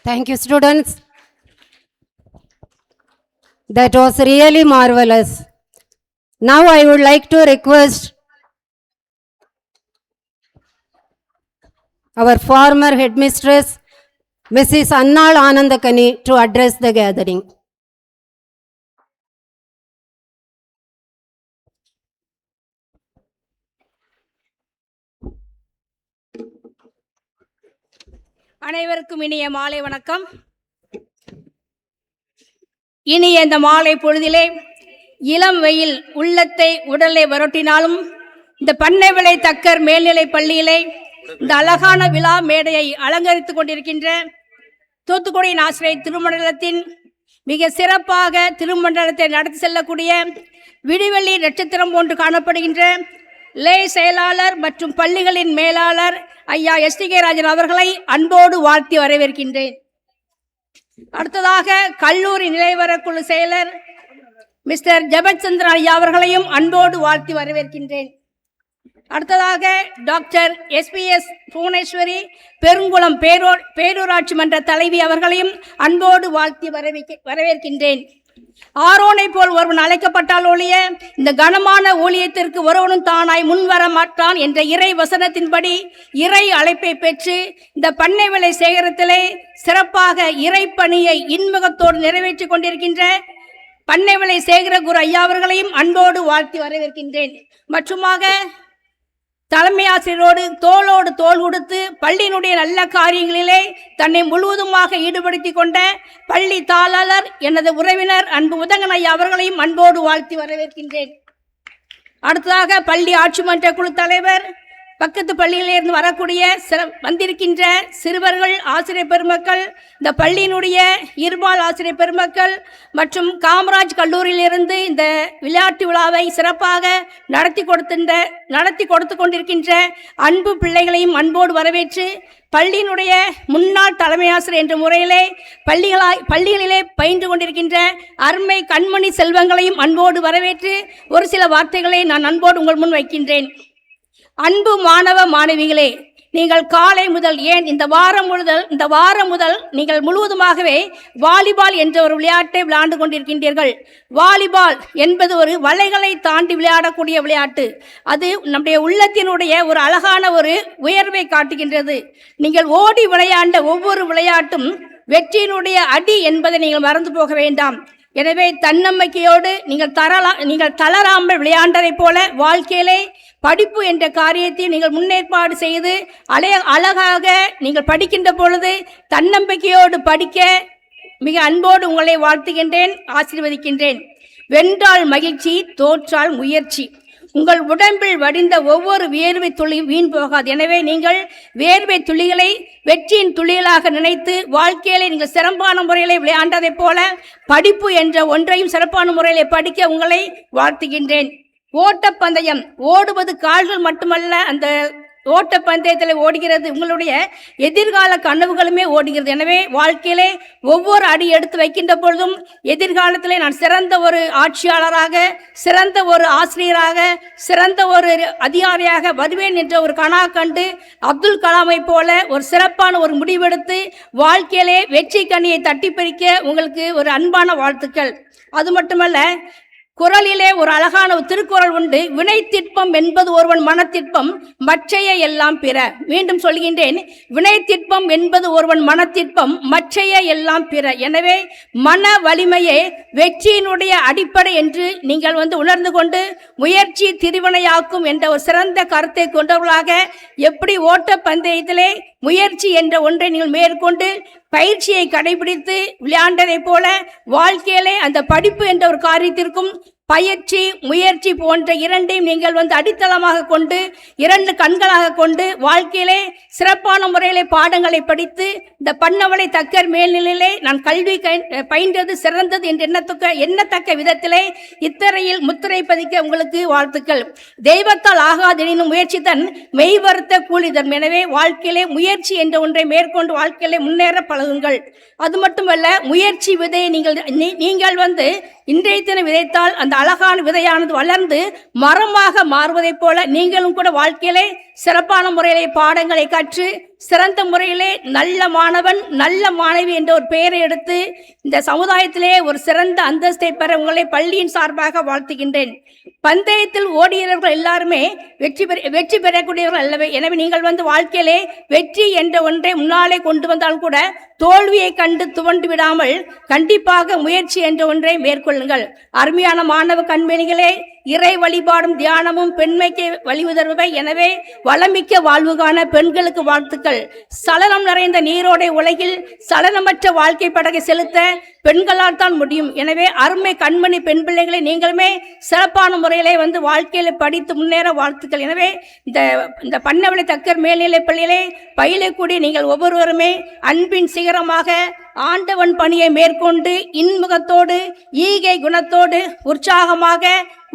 Thank you, students. That was really marvelous. Now I would like to request our former headmistress, Mrs. Annal Anandakani, to address the gathering. அனைவருக்கும் இனிய மாலை வணக்கம். இனிய இந்த மாலை பொழுதிலே இளம் வெயில் உள்ளத்தை உடலை வருட்டினாலும் இந்த பண்ணைவிளை தக்கர் மேல்நிலை பள்ளியிலே இந்த அழகான விழா மேடையை அலங்கரித்துக் கொண்டிருக்கின்ற தூத்துக்குடியின் ஆசிரியர் திருமண்டலத்தின் மிக சிறப்பாக திருமண்டலத்தை நடத்தி செல்லக்கூடிய விடிவெள்ளி நட்சத்திரம் போன்று காணப்படுகின்ற லே செயலாளர் மற்றும் பள்ளிகளின் மேலாளர் ஐயா எஸ்டிகே ராஜன் அவர்களை அன்போடு வாழ்த்தி வரவேற்கின்றேன். அடுத்ததாக கல்லூரி நிலைவரக்குழு செயலர் மிஸ்டர் ஜெபச்சந்திரன் ஐயா அவர்களையும் அன்போடு வாழ்த்தி வரவேற்கின்றேன். அடுத்ததாக டாக்டர் SBS புவனேஸ்வரி பெருங்குளம் பேரூராட்சி மன்ற தலைவி அவர்களையும் அன்போடு வாழ்த்தி வரவேற்கின்றேன். ஆரோனை போல் ஒருவன் அழைக்கப்பட்டால் ஒழிய இந்த கனமான ஊழியத்திற்கு ஒருவனும் தானாய் முன்வர மாட்டான் என்ற இறை வசனத்தின்படி இறை அழைப்பை பெற்று இந்த பண்ணை விலை சேகரத்திலே சிறப்பாக இறை பணியை இன்முகத்தோடு நிறைவேற்றிக் கொண்டிருக்கின்ற பண்ணை விலை சேகர குரு ஐயா அவர்களையும் அன்போடு வாழ்த்தி வரவேற்கின்றேன். மற்றுமாக தலைமை ஆசிரியரோடு தோளோடு தோள் கொடுத்து பள்ளியினுடைய நல்ல காரியங்களிலே தன்னை முழுவதுமாக ஈடுபடுத்தி கொண்ட பள்ளி தாளாளர் எனது உறவினர் அன்பு உதங்கன் ஐயா அவர்களையும் அன்போடு வாழ்த்தி வரவேற்கின்றேன். அடுத்ததாக பள்ளி ஆட்சி மன்ற குழு தலைவர், பக்கத்து பள்ளியிலிருந்து வரக்கூடிய வந்திருக்கின்ற சிறுவர்கள், ஆசிரியர் பெருமக்கள், இந்த பள்ளியினுடைய இருபால் ஆசிரியர் பெருமக்கள் மற்றும் காமராஜ் கல்லூரியிலிருந்து இந்த விளையாட்டு விழாவை சிறப்பாக நடத்தி கொடுத்து கொண்டிருக்கின்ற அன்பு பிள்ளைகளையும் அன்போடு வரவேற்று பள்ளியினுடைய முன்னாள் தலைமை ஆசிரியர் என்ற முறையிலே பள்ளிகளிலே பயின்று கொண்டிருக்கின்ற அருமை கண்மணி செல்வங்களையும் அன்போடு வரவேற்று ஒரு சில வார்த்தைகளை நான் அன்போடு உங்கள் முன் வைக்கின்றேன். அன்பு மாணவ மாணவிகளே, நீங்கள் காலை முதல் ஏன் இந்த வாரம் முதல் நீங்கள் முழுவதுமாகவே வாலிபால் என்ற ஒரு விளையாட்டை விளையாண்டு கொண்டிருக்கின்றீர்கள். வாலிபால் என்பது ஒரு வலைகளை தாண்டி விளையாடக்கூடிய விளையாட்டு. அது நம்முடைய உள்ளத்தினுடைய ஒரு அழகான ஒரு உயர்வை காட்டுகின்றது. நீங்கள் ஓடி விளையாண்ட ஒவ்வொரு விளையாட்டும் வெற்றியினுடைய அடி என்பதை நீங்கள் மறந்து போக வேண்டாம். எனவே தன்னம்பிக்கையோடு நீங்கள் தளராமல் விளையாண்டதை போல வாழ்க்கையிலே படிப்பு என்ற காரியத்தை நீங்கள் முன்னேற்பாடு செய்து அழகாக நீங்கள் படிக்கின்ற பொழுது தன்னம்பிக்கையோடு படிக்க மிக அன்போடு உங்களை வாழ்த்துகின்றேன், ஆசீர்வதிக்கின்றேன். வென்றால் மகிழ்ச்சி, தோற்றால் முயற்சி. உங்கள் உடம்பில் வடிந்த ஒவ்வொரு வேர்வை துளியும் வீண் போகாது. எனவே நீங்கள் வேர்வை துளிகளை வெற்றியின் துளிகளாக நினைத்து வாழ்க்கையிலே நீங்கள் சிறப்பான முறையிலே விளையாண்டதை போல படிப்பு என்ற ஒன்றையும் சிறப்பான முறையிலே படிக்க உங்களை வாழ்த்துகின்றேன். ஓட்டப்பந்தயம் ஓடுவது கால்கள் மட்டுமல்ல, அந்த ஓட்டப்பந்தயத்தில் ஓடுகிறது உங்களுடைய எதிர்கால கனவுகளுமே ஓடுகிறது. எனவே வாழ்க்கையிலே ஒவ்வொரு அடி எடுத்து வைக்கின்ற பொழுதும் எதிர்காலத்திலே நான் சிறந்த ஒரு ஆட்சியாளராக, சிறந்த ஒரு ஆசிரியராக, சிறந்த ஒரு அதிகாரியாக வருவேன் என்ற ஒரு கனா கண்டு அப்துல் கலாமை போல ஒரு சிறப்பான ஒரு முடிவெடுத்து வாழ்க்கையிலே வெற்றி கனியை தட்டி பறிக்க உங்களுக்கு ஒரு அன்பான வாழ்த்துக்கள். அது மட்டுமல்ல, குறளிலே ஒரு அழகான ஒரு திருக்குறள் உண்டு. வினை திட்பம் என்பது ஒருவன் மனத்திற்பம், மற்றைய எல்லாம் பிற. மீண்டும் சொல்கின்றேன், வினை திட்பம் என்பது ஒருவன் மனத்திற்பம், மற்றைய எல்லாம் பிற. எனவே மன வலிமையே வெற்றியினுடைய அடிப்படை என்று நீங்கள் உணர்ந்து கொண்டு முயற்சி திருவினையாக்கும் என்ற ஒரு சிறந்த கருத்தை கொண்டவர்களாக எப்படி ஓட்ட பந்தயத்திலே முயற்சி என்ற ஒன்றை நீங்கள் மேற்கொண்டு பயிற்சியை கடைபிடித்து விளையாண்டதை போல வாழ்க்கையிலே அந்த படிப்பு என்ற ஒரு காரியத்திற்கும் பயிற்சி முயற்சி போன்ற இரண்டையும் நீங்கள் அடித்தளமாக கொண்டு இரண்டு கண்களாக கொண்டு வாழ்க்கையிலே சிறப்பான முறையிலே பாடங்களை படித்து இந்த பண்ணவளை தக்கர் மேல்நிலையிலே நான் கல்வி பயின்றது சிறந்தது என்று எண்ணத்தக்க விதத்திலே இத்தரையில் முத்திரை பதிக்க உங்களுக்கு வாழ்த்துக்கள். தெய்வத்தால் ஆகாதெனினும் முயற்சி தன் மெய்வருத்த கூலிதம். எனவே வாழ்க்கையிலே முயற்சி என்ற ஒன்றை மேற்கொண்டு வாழ்க்கையிலே முன்னேற பழகுங்கள். அது மட்டுமல்ல, முயற்சி விதையை நீங்கள் இன்றைய தினம் விதைத்தால் அந்த அழகான விதையானது வளர்ந்து மரமாக மாறுவதைப் போல நீங்களும் கூட வாழ்க்கையிலே சிறப்பான முறையிலே பாடங்களை கற்று சிறந்த முறையிலே நல்ல மாணவன் நல்ல மாணவி என்ற ஒரு பெயரை எடுத்து இந்த சமுதாயத்திலே ஒரு சிறந்த அந்தஸ்தை பெற உங்களை பள்ளியின் சார்பாக வாழ்த்துகின்றேன். பந்தயத்தில் ஓடியவர்கள் எல்லாருமே வெற்றி பெறக்கூடியவர்கள் அல்லவே. எனவே நீங்கள் வாழ்க்கையிலே வெற்றி என்ற ஒன்றை முன்னாலே கொண்டு வந்தால் கூட தோல்வியை கண்டு துவண்டு விடாமல் கண்டிப்பாக முயற்சி என்ற ஒன்றை மேற்கொள்ளுங்கள். அருமையான மாணவ கண்மணிகளே, இறை வழிபாடும் தியானமும் பெண்மைக்கு வழிவுதருவை. எனவே வளமிக்க வாழ்வு காண பெண்களுக்கு வாழ்த்துக்கள். சலனம் நிறைந்த நீரோடை உலகில் சலனமற்ற வாழ்க்கை படகை செலுத்த பெண்களால் தான் முடியும். எனவே அருமை கண்மணி பெண் பிள்ளைகளை நீங்களுமே சிறப்பான முறையிலே வாழ்க்கையில படித்து முன்னேற வாழ்த்துக்கள். எனவே இந்த பண்ணவளை தக்கர் மேல்நிலை பள்ளியிலே பயிலக்கூடிய நீங்கள் ஒவ்வொருவருமே அன்பின் சிகரமாக ஆண்டவன் பணியை மேற்கொண்டு இன்முகத்தோடு ஈகை குணத்தோடு உற்சாகமாக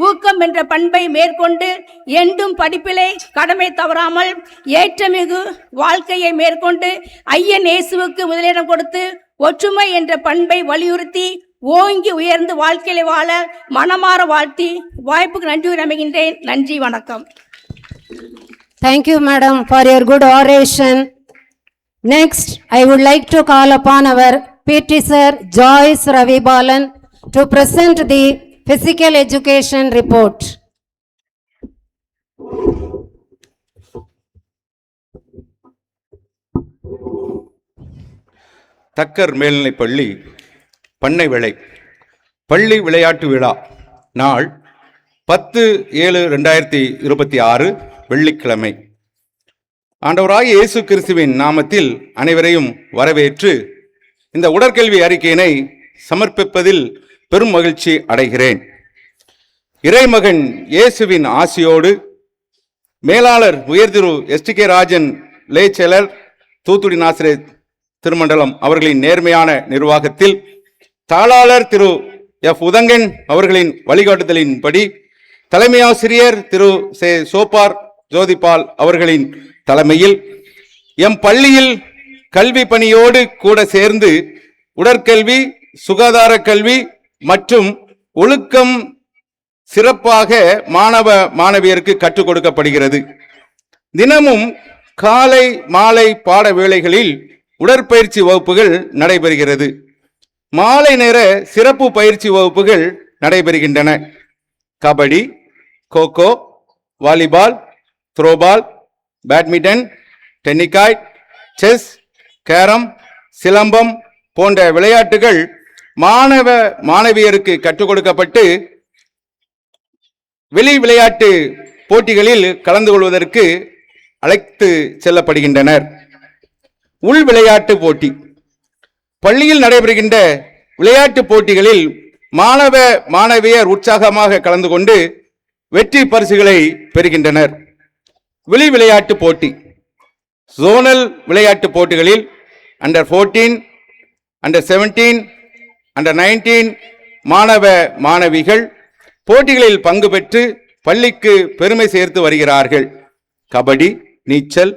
ஊக்கம் என்ற பண்பை மேற்கொண்டு என்றும் படிப்பிலே கடமை தவறாமல் ஏற்றமிகு வாழ்க்கையை மேற்கொண்டு ஐயன் இயேசுவுக்கு முதலிடம் கொடுத்து ஒற்றுமை என்ற பண்பை வலியுறுத்தி ஓங்கி உயர்ந்து வாழ்க்கையிலே வாழ மனமாற வாழ்த்தி வாய்ப்புக்கு நன்றி அமைகின்றேன். நன்றி, வணக்கம். Thank you, madam, for your good oration. Next, I would like to call upon our PT Sir Joyce Ravi Balan to present the physical education report. Thakkar மேல்நிலைப்பள்ளி பண்ணை விளை பள்ளி விளையாட்டு விழா நாள் 10/7/2026 வெள்ளிக்கிழமை. ஆண்டவராகிய இயேசு கிறிஸ்துவின் நாமத்தில் அனைவரையும் வரவேற்று இந்த உடற்கல்வி அறிக்கையினை சமர்ப்பிப்பதில் பெரும் மகிழ்ச்சி அடைகிறேன். இறைமகன் இயேசுவின் ஆசியோடு மேலாளர் உயர்திரு STK ராஜன் லேச்செலர் தூத்துக்குடி நாசிரியர் திருமண்டலம் அவர்களின் நேர்மையான நிர்வாகத்தில் தாளாளர் திரு F உதங்கன் அவர்களின் வழிகாட்டுதலின்படி தலைமை ஆசிரியர் திரு சோப்பார் ஜோதிபால் அவர்களின் தலைமையில் எம் பள்ளியில் கல்வி பணியோடு கூட சேர்ந்து உடற்கல்வி, சுகாதார கல்வி மற்றும் ஒழுக்கம் சிறப்பாக மாணவ மாணவியருக்கு கற்றுக் கொடுக்கப்படுகிறது. தினமும் காலை மாலை பாட வேளைகளில் உடற்பயிற்சி வகுப்புகள் நடைபெறுகிறது. மாலை நேர சிறப்பு பயிற்சி வகுப்புகள் நடைபெறுகின்றன. Kabaddi, kho kho, volleyball, throwball, badminton, tennikoit, chess, carrom, silambam போன்ற விளையாட்டுகள் மாணவ மாணவியருக்கு கற்றுக் கொடுக்கப்பட்டு வெளி விளையாட்டு போட்டிகளில் கலந்து கொள்வதற்கு அழைத்து செல்லப்படுகின்றனர். உள் விளையாட்டு போட்டி. பள்ளியில் நடைபெறுகின்ற விளையாட்டு போட்டிகளில் மாணவ மாணவியர் உற்சாகமாக கலந்து கொண்டு வெற்றி பரிசுகளை பெறுகின்றனர். வெளி விளையாட்டு போட்டி. ஜோனல் விளையாட்டு போட்டிகளில் அண்டர் 14, அண்டர் 17, அண்டர் 19 மாணவ மாணவிகள் போட்டிகளில் பங்கு பெற்று பள்ளிக்கு பெருமை சேர்த்து வருகிறார்கள். கபடி, நீச்சல்,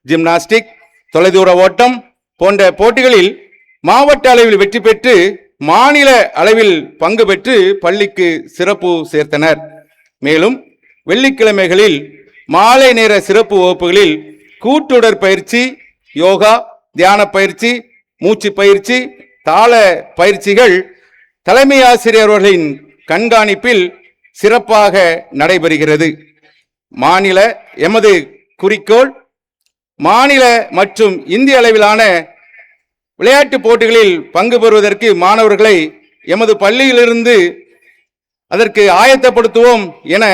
ஜிம்னாஸ்டிக், தொலைதூர ஓட்டம் போன்ற போட்டிகளில் மாவட்ட அளவில் வெற்றி பெற்று மாநில அளவில் பங்கு பெற்று பள்ளிக்கு சிறப்பு சேர்த்தனர். மேலும் வெள்ளிக்கிழமைகளில் மாலை நேர சிறப்பு வகுப்புகளில் கூட்டுடற்பயிற்சி, யோகா, தியான பயிற்சி, மூச்சு பயிற்சி, தாள பயிற்சிகள் தலைமை ஆசிரியர்களின் கண்காணிப்பில் சிறப்பாக நடைபெறுகிறது. எமது குறிக்கோள் மாநில மற்றும் இந்திய அளவிலான விளையாட்டு போட்டிகளில் பங்கு பெறுவதற்கு மாணவர்களை எமது பள்ளியிலிருந்து அதற்கு ஆயத்தப்படுத்துவோம் என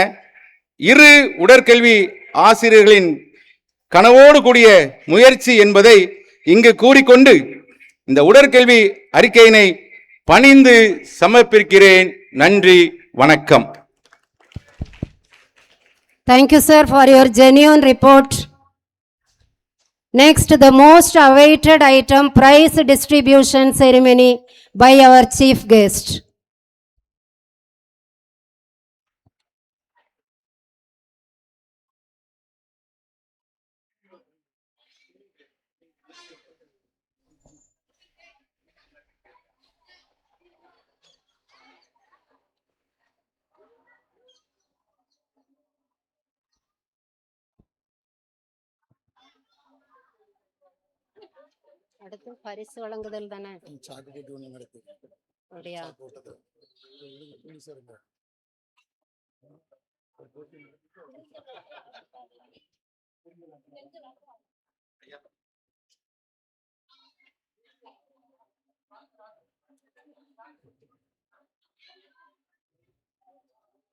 இரு உடற்கல்வி ஆசிரியர்களின் கனவோடு கூடிய முயற்சி என்பதை இங்கு கூறிக்கொண்டு இந்த உடற்கல்வி அறிக்கையினை பணிந்து சமர்ப்பிக்கிறேன். நன்றி, வணக்கம். Thank you, sir, for your genuine report. Next, the most awaited item, prize distribution ceremony by our chief guest. அடுத்து பரிசு வழங்குதல் தானே? அப்படியா?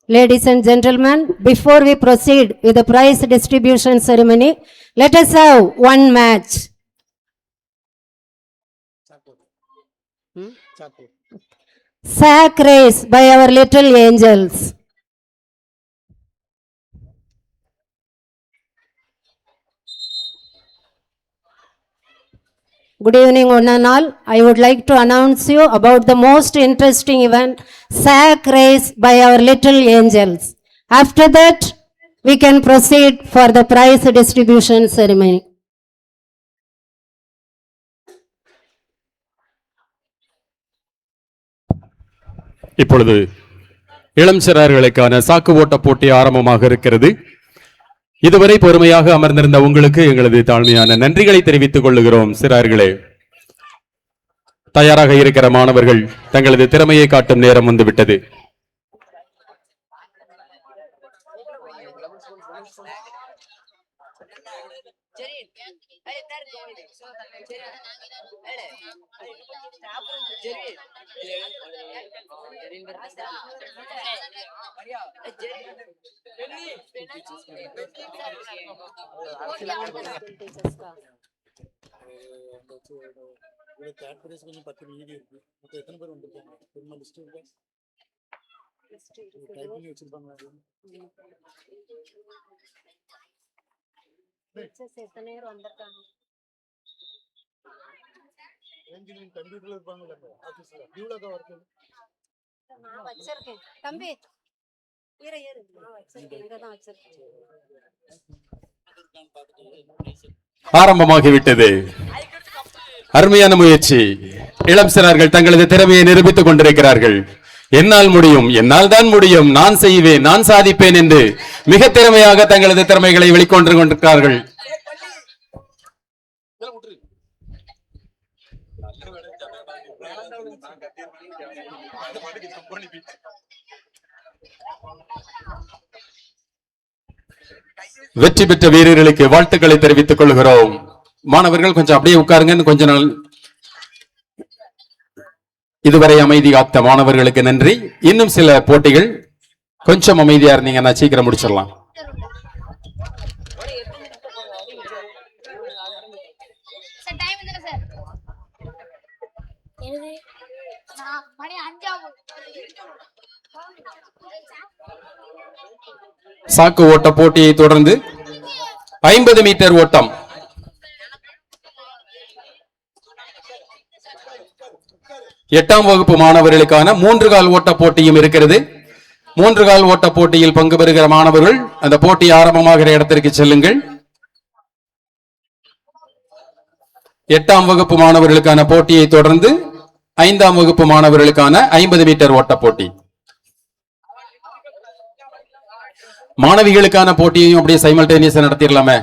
Ladies and gentlemen, before we proceed with the prize distribution ceremony, let us have one match. Sack race by our little angels. Good evening, one and all. I would like to announce you about the most interesting event, sack race by our little angels. After that, we can proceed for the prize distribution ceremony. இப்பொழுது இளம் சிறார்களுக்கான சாக்கு ஓட்ட போட்டி ஆரம்பமாக இருக்கிறது. இதுவரை பொறுமையாக அமர்ந்திருந்த உங்களுக்கு எங்களது தாழ்மையான நன்றிகளை தெரிவித்துக் கொள்ளுகிறோம். சிறார்களே, தயாராக இருக்கிற மாணவர்கள் தங்களது திறமையை காட்டும் நேரம் வந்துவிட்டது. நான் வச்சிருக்கேன் தம்பி, இரு இரு, நான் வச்சிருக்கேன், இங்கதான் வச்சிருக்கேன். ஆரம்பமாகிவிட்டது. அருமையான முயற்சி. இளம் சிறார்கள் தங்களது திறமையை நிரூபித்துக் கொண்டிருக்கிறார்கள். என்னால் முடியும், என்னால் தான் முடியும், நான் செய்வேன், நான் சாதிப்பேன் என்று மிக திறமையாக தங்களது திறமைகளை வெளிக்கொண்டு கொண்டிருக்கிறார்கள். வெற்றி பெற்ற வீரர்களுக்கு வாழ்த்துக்களை தெரிவித்துக் கொள்கிறோம். மாணவர்கள் கொஞ்சம் அப்படியே உட்காருங்க. கொஞ்ச நாள் இதுவரை அமைதி காத்த மாணவர்களுக்கு நன்றி. இன்னும் சில போட்டிகள், கொஞ்சம் அமைதியா இருந்தீங்கன்னா சீக்கிரம் முடிச்சிடலாம். சார் டைம் என்ன சார்? என்னது? மணி 5 சாக்கு ஓட்ட போட்டியை தொடர்ந்து 50 மீட்டர் ஓட்டம். எட்டாம் வகுப்பு மாணவர்களுக்கான 3 கால் ஓட்ட போட்டியும் இருக்கிறது. 3 கால் ஓட்ட போட்டியில் பங்கு பெறுகிற மாணவர்கள் அந்த போட்டி ஆரம்பமாகிற இடத்திற்கு செல்லுங்கள். 8ஆம் வகுப்பு மாணவர்களுக்கான போட்டியை தொடர்ந்து 5ஆம் வகுப்பு மாணவர்களுக்கான 50 மீட்டர் ஓட்ட போட்டி. மாணவிகளுக்கான போட்டியையும் அப்படியே சைமல்டேனியஸா நடத்திடலாமே.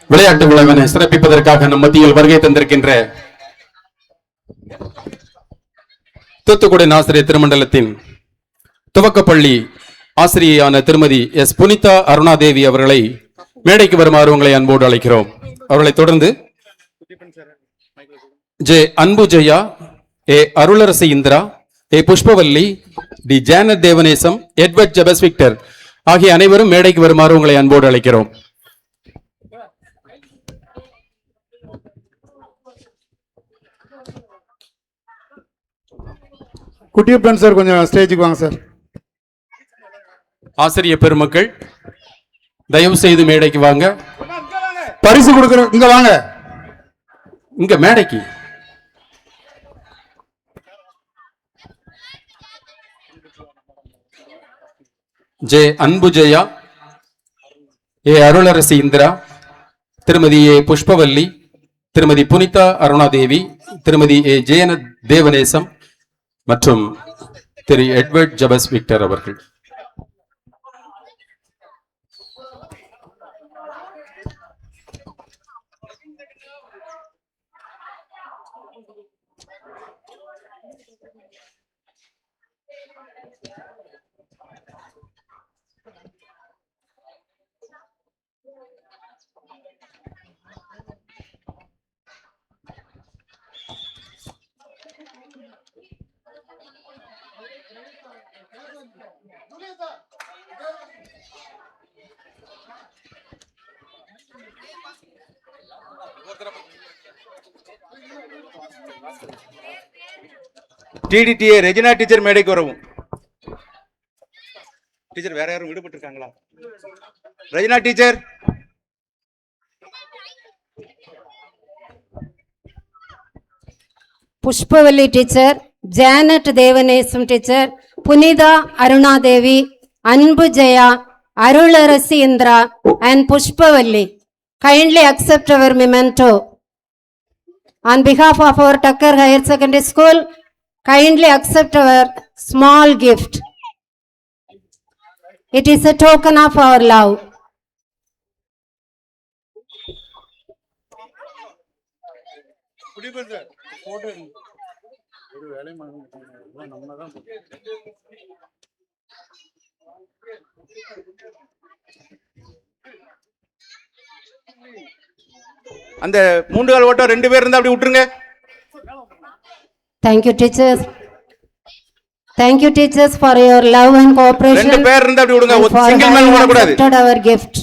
விளையாட்டு விழாவினை சிறப்பிப்பதற்காக நம் மத்தியில் வருகை தந்திருக்கின்ற தூத்துக்குடி ஆசிரியர் திருமண்டலத்தின் துவக்கப்பள்ளி ஆசிரியையான திருமதி எஸ் புனிதா அருணாதேவி அவர்களை மேடைக்கு வருமாறு உங்களை அன்போடு அழைக்கிறோம். அவர்களை தொடர்ந்து ஜே அன்பு ஜெயா, ஏ அருளரசி இந்திரா, ஏ Pushpavalli, D Janet தேவநேசம், Edward ஜெபஸ் Victor ஆகிய அனைவரும் மேடைக்கு வருமாறு உங்களை அன்போடு அழைக்கிறோம். குட்டியப்பன் சார் கொஞ்சம் ஸ்டேஜுக்கு வாங்க சார். ஆசிரிய பெருமக்கள் தயவு செய்து மேடைக்கு வாங்க. பரிசு கொடுக்கிறோம், இங்க வாங்க. இங்க மேடைக்கு ஜே அன்பு ஜெயா, ஏ அருளரசி இந்திரா, திருமதி ஏ புஷ்பவல்லி, திருமதி புனிதா அருணாதேவி, திருமதி ஏ ஜெயன தேவநேசம் மற்றும் திரு எட்வர்ட் ஜெபஸ் விக்டர் அவர்கள். டிடிடிஏ ரெஜினா டீச்சர் மேடைக்கு வரவும். டீச்சர் வேற யாரும் விடுபட்டு இருக்காங்களா? Regina teacher. Pushpavalli teacher, Janet Devanesam teacher, Punida Aruna Devi, Anbu Jaya, Arularasi Indra and Pushpavalli. Kindly accept our memento. On behalf of our Tucker Higher Secondary School, kindly accept our small gift. It is a token of our love. அந்த 3 கால் ஓட்டம் 2 பேர் இருந்தா அப்படி விட்டுருங்க. Thank you, teachers. Thank you, teachers, for your love and cooperation. 2 பேர் இருந்தா அப்படி விடுங்க. and for single man having ஓட கூடாது. accepted our gift.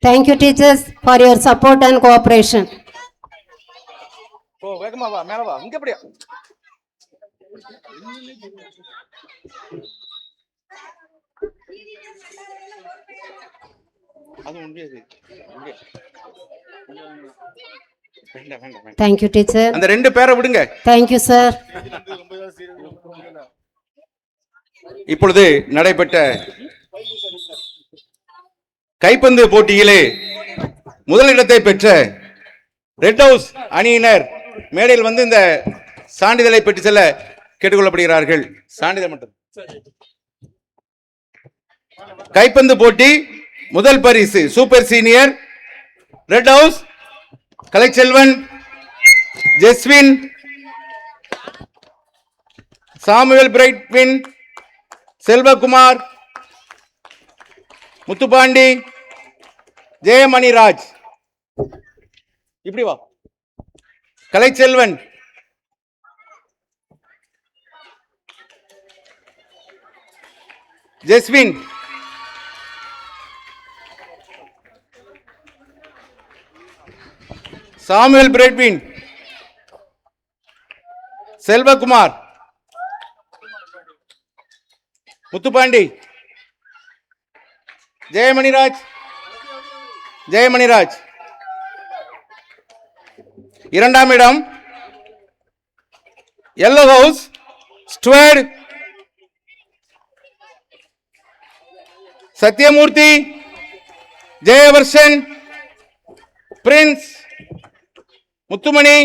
Thank you, teachers, for your support and cooperation. ஓ வேகமா வா, மேல வா. இங்க அப்படியே. அது முடியாது. வேண்டாம் வேண்டாம். Thank you, teacher. அந்த 2 பேரை விடுங்க. Thank you, sir. இப்பொழுது நடைபெற்ற கைப்பந்து போட்டியிலே முதலிடத்தை பெற்ற ரெட் ஹவுஸ் அணியினர் மேடையில் வந்து இந்த சான்றிதழை பெற்று செல்ல கேட்டுக்கொள்ளப்படுகிறார்கள். சான்றிதழ் மட்டும். கைப்பந்து போட்டி முதல் பரிசு super senior red house Kalaiselvan, Jeswin, Samuel Brightwin, Selvakumar, Muthupandi, Jayamaniraj. இப்படி வா. கலைச்செல்வன், ஜெஸ்வின், சாமுவேல் பிரைட்வின், செல்வகுமார், முத்துப்பாண்டி, ஜெயமணிராஜ், ஜெயமணிராஜ். இரண்டாம் இடம் yellow house Stuart Sathyamoorthy, Jayavarshan, Prince, Muthumani,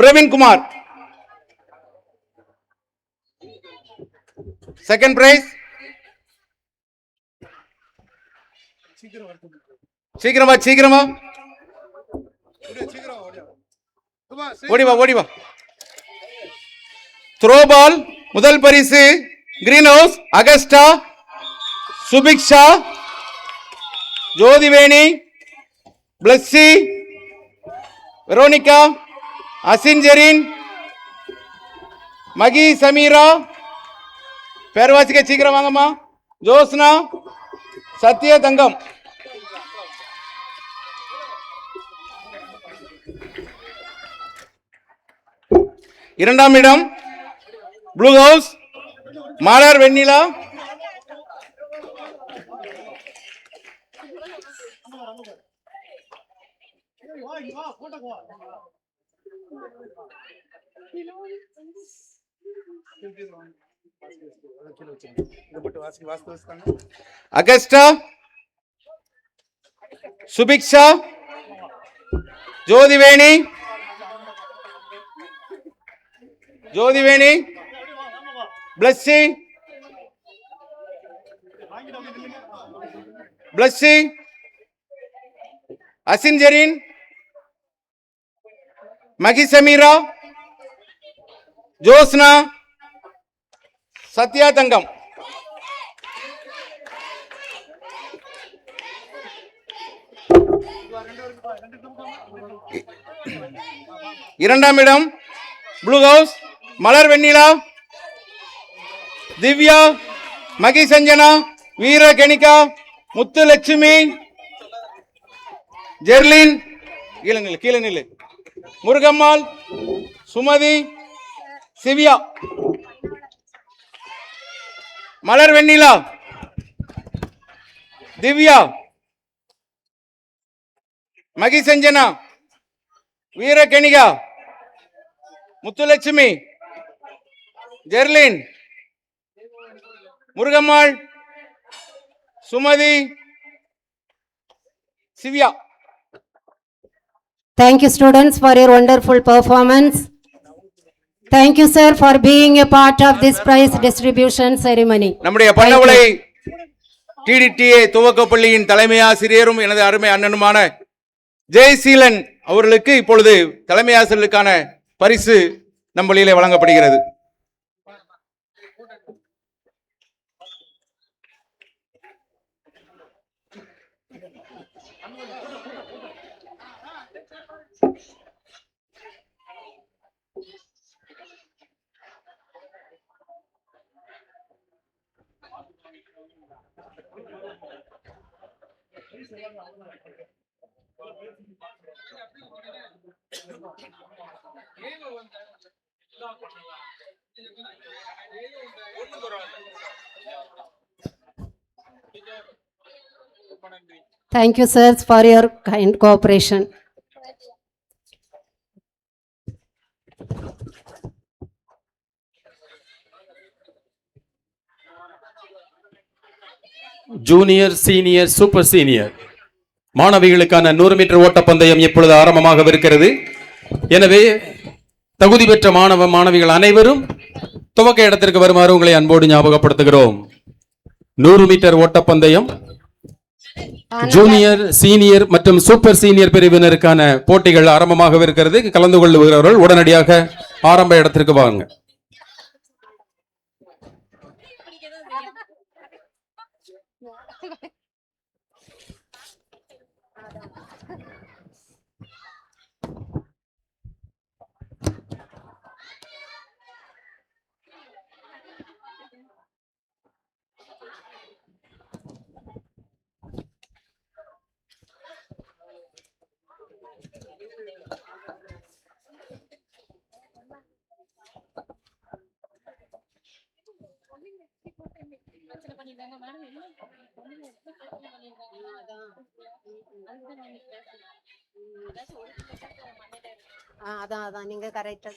Praveenkumar. Second prize. சீக்கிரமா சீக்கிரமா ஓடிவா ஓடிவா. த்ரோ பால் முதல் பரிசு green house Augusta, Subiksha, Jothiveni, Blessy, Veronica, Asin Jerin, Mahi Sameera. பேர் வாசிக்க சீக்கிரம் வாங்கம்மா. ஜோஸ்னா, சத்ய தங்கம். இரண்டாம் இடம் blue house Malar Vennila, Agusta, Subiksha, ஜோதிவேணி, ஜோதிவேணி, Blessy, Blessy, Asin Jerin, Mahi Sameera, Joshna, Sathya தங்கம். இரண்டாம் இடம் ப்ளூ ஹவுஸ் மலர் வெண்ணிலா, திவ்யா, மகி சஞ்சனா, வீர கணிகா, முத்துலட்சுமி, ஜெர்லின், கீழே நில்லு, முருகம்மாள், சுமதி, சிவியா. மலர் வெண்ணிலா, Divya, மகிசஞ்சனா, வீரகணிகா, Muthulakshmi, Jerlin, Murugammal, Sumathi, சிவ்யா. Thank you, students, for your wonderful performance. Thank you, sir, for being a part of this prize distribution ceremony. நம்முடைய பண்ணவளை டிடிடிஏ துவக்கப்பள்ளியின் தலைமை ஆசிரியரும் எனது அருமை அண்ணனுமான ஜெயசீலன் அவர்களுக்கு இப்பொழுது தலைமை ஆசிரியர்களுக்கான பரிசு நம்மளிலே வழங்கப்படுகிறது. Thank you, sirs, for your kind cooperation. Junior, senior, super senior மாணவிகளுக்கான 100 மீட்டர் ஓட்டப்பந்தயம் இப்பொழுது ஆரம்பமாகவிருக்கிறது. எனவே தகுதி பெற்ற மாணவிகள் அனைவரும் துவக்க இடத்திற்கு வருமாறு உங்களை அன்போடு ஞாபகப்படுத்துகிறோம். 100 மீட்டர் ஓட்டப்பந்தயம் ஜூனியர், சீனியர் மற்றும் சூப்பர் சீனியர் பிரிவினருக்கான போட்டிகள் ஆரம்பமாகவிருக்கிறது. கலந்து கொள்ளுகிறவர்கள் உடனடியாக ஆரம்ப இடத்திற்கு வாங்க. அதான் நீங்க கரெக்டா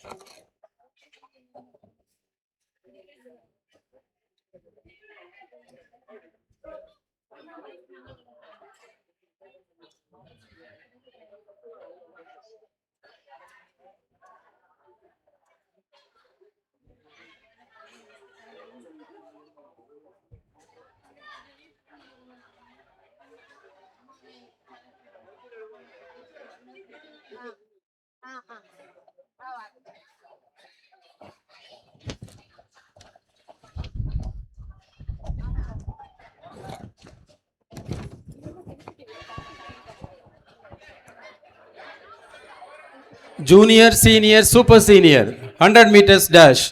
junior, senior, super senior 100 meters dash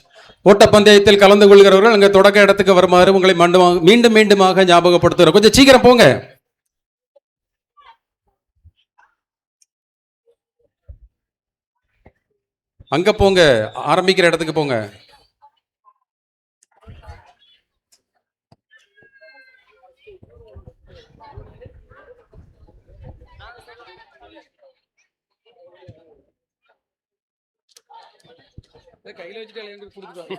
ஓட்டப்பந்தயத்தில் கலந்து கொள்கிறவர்கள் அங்க தொடக்க இடத்துக்கு வருமாறு உங்களை மீண்டும் மீண்டுமாக ஞாபகப்படுத்துகிறோம். கொஞ்சம் சீக்கிரம் போங்க. அங்க போங்க, ஆரம்பிக்கிற இடத்துக்கு போங்க. கையில வச்சுட்டு கொடுத்துட்டு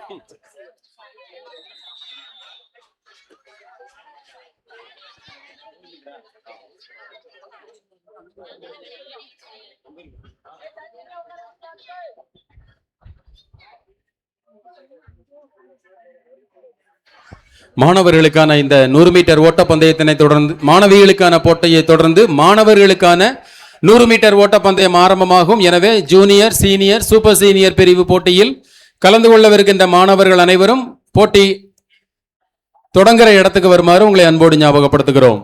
மாணவர்களுக்கான இந்த 100 மீட்டர் ஓட்டப்பந்தயத்தினை தொடர்ந்து மாணவிகளுக்கான போட்டியை தொடர்ந்து மாணவர்களுக்கான 100 மீட்டர் ஓட்டப்பந்தயம் ஆரம்பமாகும். எனவே ஜூனியர், சீனியர், சூப்பர் சீனியர் பிரிவு போட்டியில் கலந்து கொள்ளவிருக்கின்ற மாணவர்கள் அனைவரும் போட்டி தொடங்குகிற இடத்துக்கு வருமாறு உங்களை அன்போடு ஞாபகப்படுத்துகிறோம்.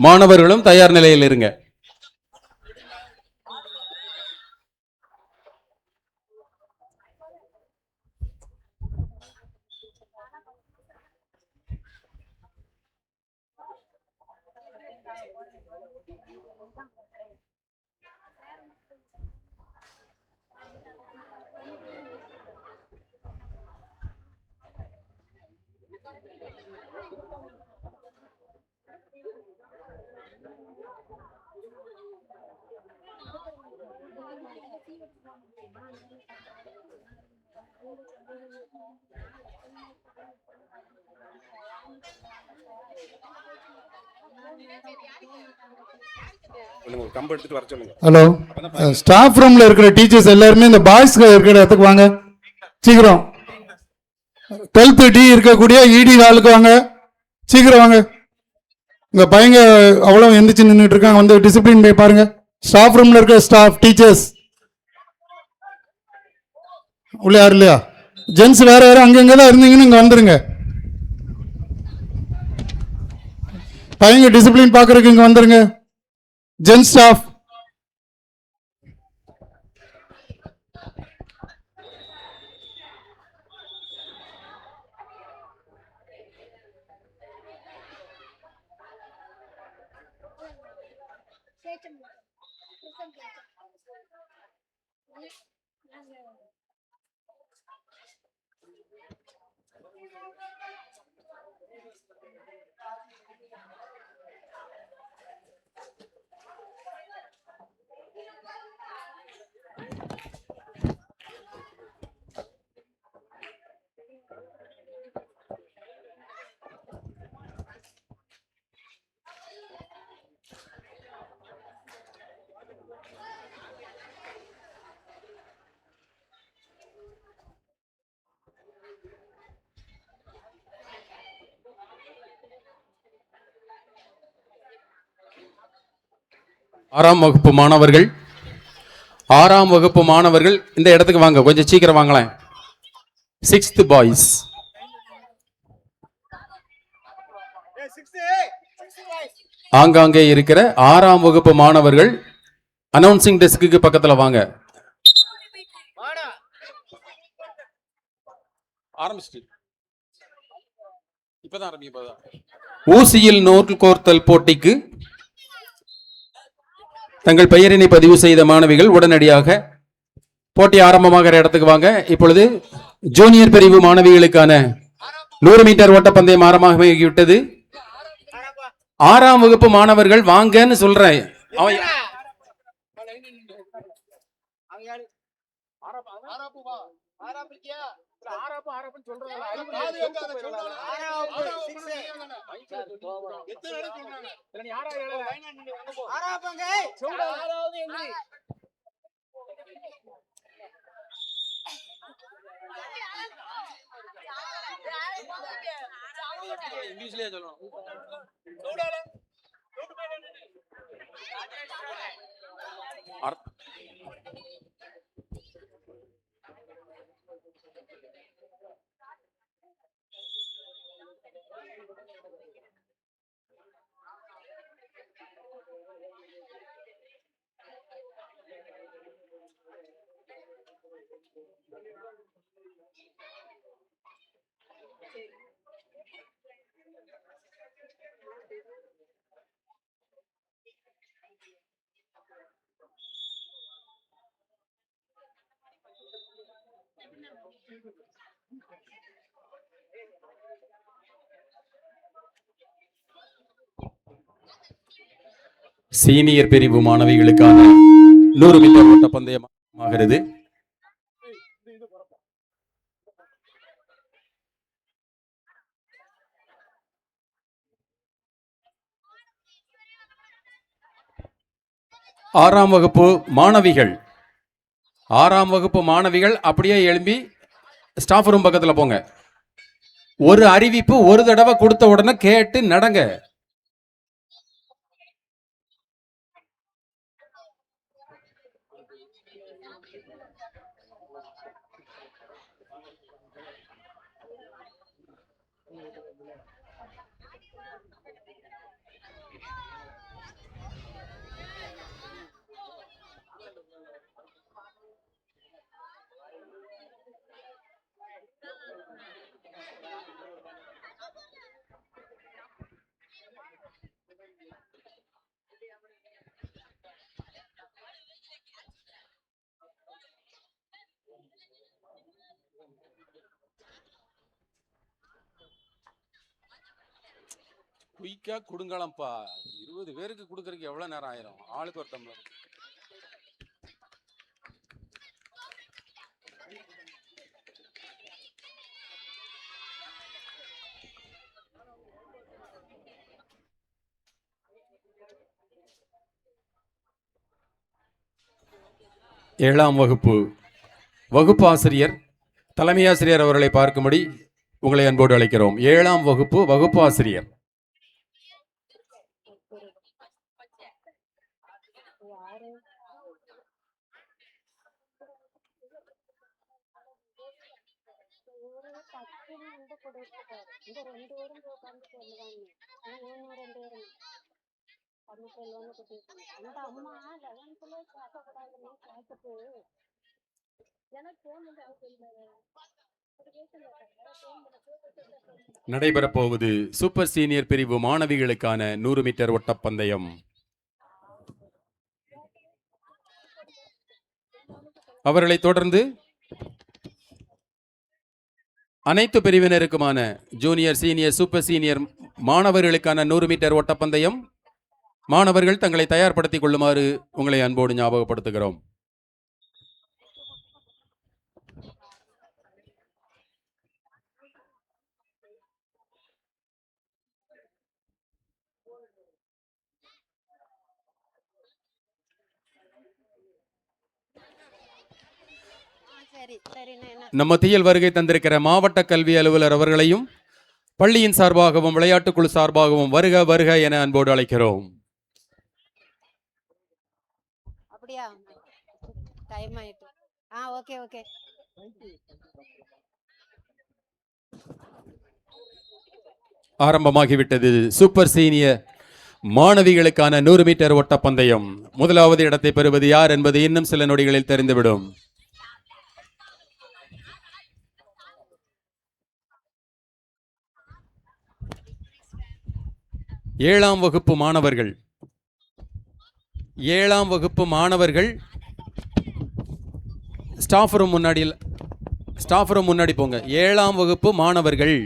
மாணவர்களும் தயார் நிலையில் இருங்க. கம்பு எடுத்துட்டு வர சொல்லுங்க. ஹலோ, ஸ்டாஃப் ரூம்ல இருக்கிற டீச்சர்ஸ் எல்லாருமே இந்த பாய்ஸ் இருக்கிற இடத்துக்கு வாங்க சீக்கிரம். 12th டி இருக்கக்கூடிய இடி ஹாலுக்கு வாங்க சீக்கிரம் வாங்க. உங்க பையங்க அவ்வளோ எந்திரிச்சு நின்றுட்டு இருக்காங்க, வந்து டிசிப்ளின் போய் பாருங்க. ஸ்டாஃப் ரூம்ல இருக்கிற ஸ்டாஃப் டீச்சர்ஸ் உள்ள யாரும் இல்லையா? ஜென்ஸ் வேற யாரும் அங்கங்க தான் இருந்தீங்கன்னு இங்க வந்துருங்க. பையங்க டிசிப்ளின் பார்க்கறதுக்கு இங்க வந்துருங்க. ஜென்ஸ் ஸ்டாஃப் ஆறாம் வகுப்பு மாணவர்கள், ஆறாம் வகுப்பு மாணவர்கள் இந்த இடத்துக்கு வாங்க, கொஞ்சம் சீக்கிரம் வாங்களேன். 6th boys. ஆங்காங்கே இருக்கிற ஆறாம் வகுப்பு மாணவர்கள் அனௌன்சிங் டெஸ்க்கு பக்கத்துல வாங்க. ஆரம்பிச்சிட்டு இப்பதான் ஆரம்பிப்பதா? ஊசியில் நூல் கோர்த்தல் போட்டிக்கு தங்கள் பெயரினை பதிவு செய்த மாணவிகள் உடனடியாக போட்டி ஆரம்பமாகிற இடத்துக்கு வாங்க. இப்பொழுது ஜூனியர் பிரிவு மாணவிகளுக்கான 100 மீட்டர் ஓட்டப்பந்தயம் ஆரம்பமாகிவிட்டது. ஆறாம் வகுப்பு மாணவர்கள் வாங்கன்னு சொல்றேன். இங்கிலீஷ்லயே சொல்லணும். சீனியர் பிரிவு மாணவிகளுக்கான 100 மீட்டர் ஓட்டப்பந்தயம் ஆகிறது. ஆறாம் வகுப்பு மாணவிகள், ஆறாம் வகுப்பு மாணவிகள் அப்படியே எழும்பி ஸ்டாஃப் ரூம் பக்கத்துல போங்க. ஒரு அறிவிப்பு ஒரு தடவை கொடுத்த உடனே கேட்டு நடங்க. குயிக்கா கொடுங்களாம்ப்பா. 20 பேருக்கு கொடுக்கறதுக்கு எவ்வளவு நேரம் ஆயிரும்? ஆளுக்கு ஒரு டம்ளர். ஏழாம் வகுப்பு வகுப்பு ஆசிரியர் தலைமை ஆசிரியர் அவர்களை பார்க்கும்படி உங்களை அன்போடு அழைக்கிறோம். ஏழாம் வகுப்பு வகுப்பு ஆசிரியர். நடைபெறப்போவது சூப்பர் சீனியர் பிரிவு மாணவிகளுக்கான 100 மீட்டர் ஓட்டப்பந்தயம். அவர்களை தொடர்ந்து அனைத்து பிரிவினருக்குமான ஜூனியர், சீனியர், சூப்பர் சீனியர் மாணவர்களுக்கான 100 மீட்டர் ஓட்டப்பந்தயம். மாணவர்கள் தங்களை தயார்படுத்திக் கொள்ளுமாறு உங்களை அன்போடு ஞாபகப்படுத்துகிறோம். நம்ம மத்தியில் வருகை தந்திருக்கிற மாவட்ட கல்வி அலுவலர் அவர்களையும் பள்ளியின் சார்பாகவும் விளையாட்டுக் குழு சார்பாகவும் வருக வருக என அன்போடு அழைக்கிறோம். அப்படியா? டைம் ஆயிட்டு. Okay okay. ஆரம்பமாகிவிட்டது சூப்பர் சீனியர் மாணவிகளுக்கான 100 மீட்டர் ஓட்டப்பந்தயம். முதலாவது இடத்தை பெறுவது யார் என்பது இன்னும் சில நொடிகளில் தெரிந்துவிடும். ஏழாம் வகுப்பு மாணவர்கள் ஸ்டாஃப் ரூம் முன்னாடி போங்க. ஏழாம் வகுப்பு மாணவர்கள்.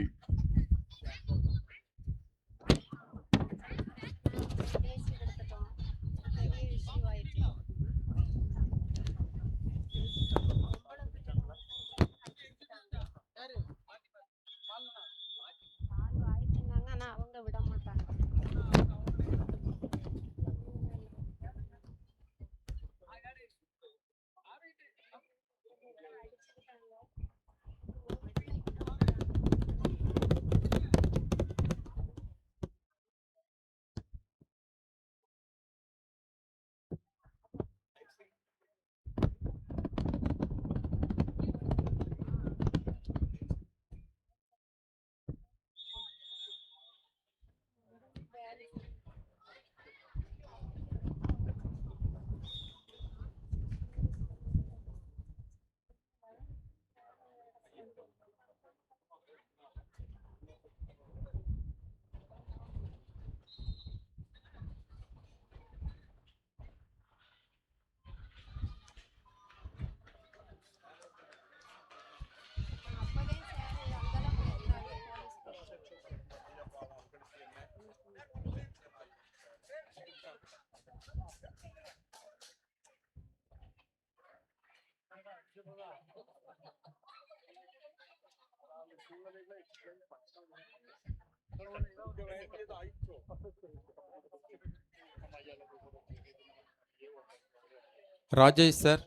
Rajesh sir.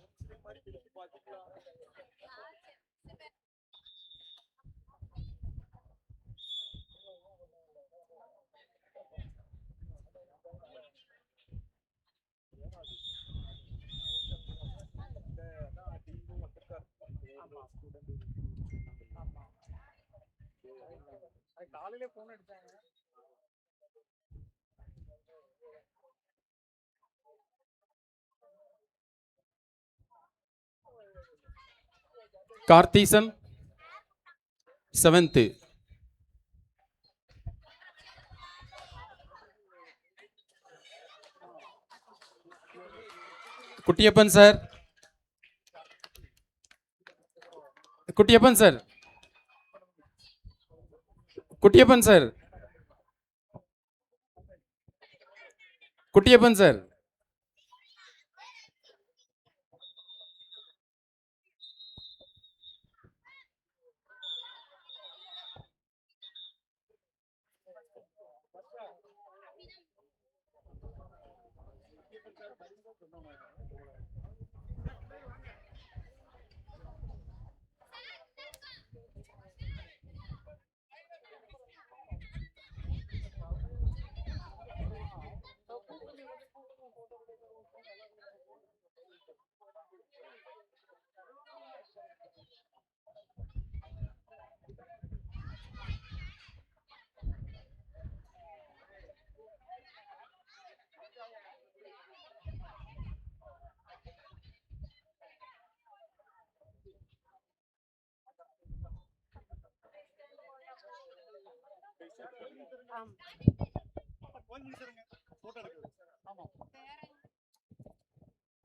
Karthisan 7th. Kuttiyappan sir. Kuttiyappan sir. Kuttiyappan sir. Kuttiyappan sir.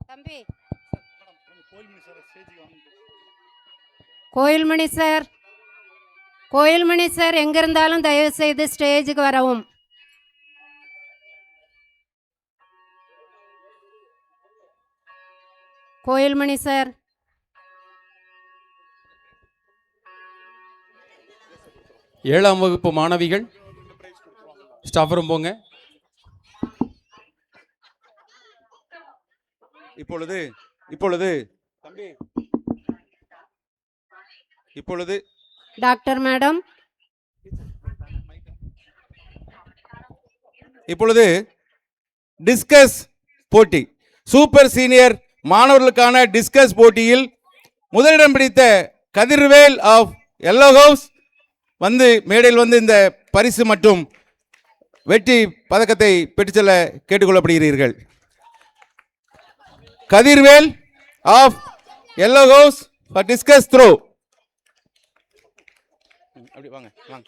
தம்பி கோயில்மணி சார், கோயில்மணி சார் எங்க இருந்தாலும் தயவு செய்து ஸ்டேஜுக்கு வரவும். கோயில்மணி சார். ஏழாம் வகுப்பு மாணவிகள் ஸ்டாஃப் ரூம் போங்க. இப்பொழுது இப்பொழுது தம்பி இப்பொழுது டாக்டர் மேடம், இப்பொழுது டிஸ்கஸ் போட்டி, சூப்பர் சீனியர் மாணவர்களுக்கான டிஸ்கஸ் போட்டியில் முதலிடம் பிடித்த கதிர்வேல் ஆஃப் எல்லோ ஹவுஸ் வந்து மேடையில் வந்து இந்த பரிசு மற்றும் வெற்றி பதக்கத்தை பெற்றுச் செல்ல கேட்டுக்கொள்ளப்படுகிறீர்கள். Kathirvel of yellow house for discus throw. அப்படி வாங்க வாங்க.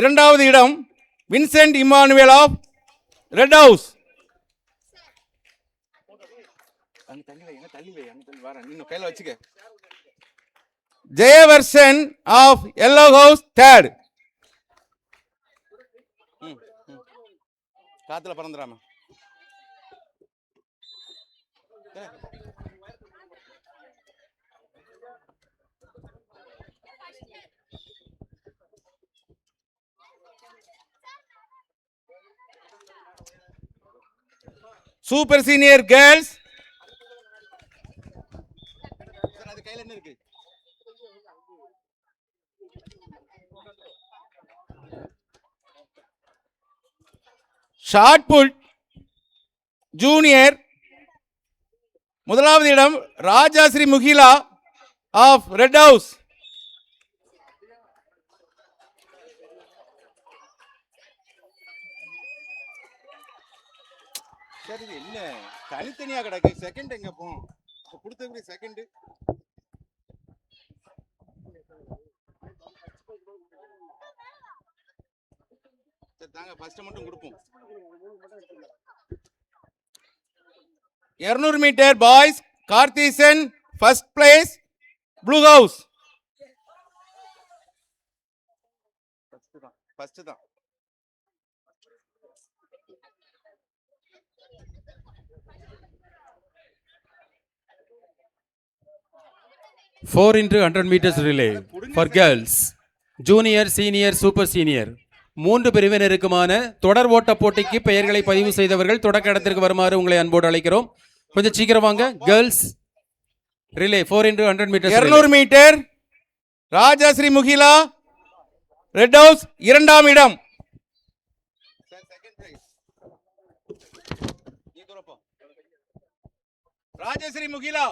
இரண்டாவது இடம் Vincent Emmanuel of red house. கையில வச்சுக்க. Jayavarshan of yellow house third. காத்துல பறந்துடாம. Super senior girls. அது கையில என்ன இருக்கு? ஷார்ட் புட் ஜூனியர் முதலாவது இடம் Rajashree Mugila of red house. சரி, என்ன தனித்தனியா கிடக்கு? செகண்ட் எங்க போ கொடுத்த செகண்ட் தாங்க. ஃபர்ஸ்ட் மட்டும் கொடுப்போம். 200 meter boys Karthisan first place blue house. First தான். Four into 100 metres relay for girls, junior, senior, super senior 3 பிரிவினருக்குமான தொடர் ஓட்ட போட்டிக்கு பெயர்களை பதிவு செய்தவர்கள் தொடக்க இடத்திற்கு வருமாறு உங்களை அன்போடு அழைக்கிறோம். கொஞ்சம் சீக்கிரம் வாங்க. Girls relay 4 into 100 meters 200 meter Rajashree Mukila red house இரண்டாம் இடம். ராஜாஸ்ரீ முகிலா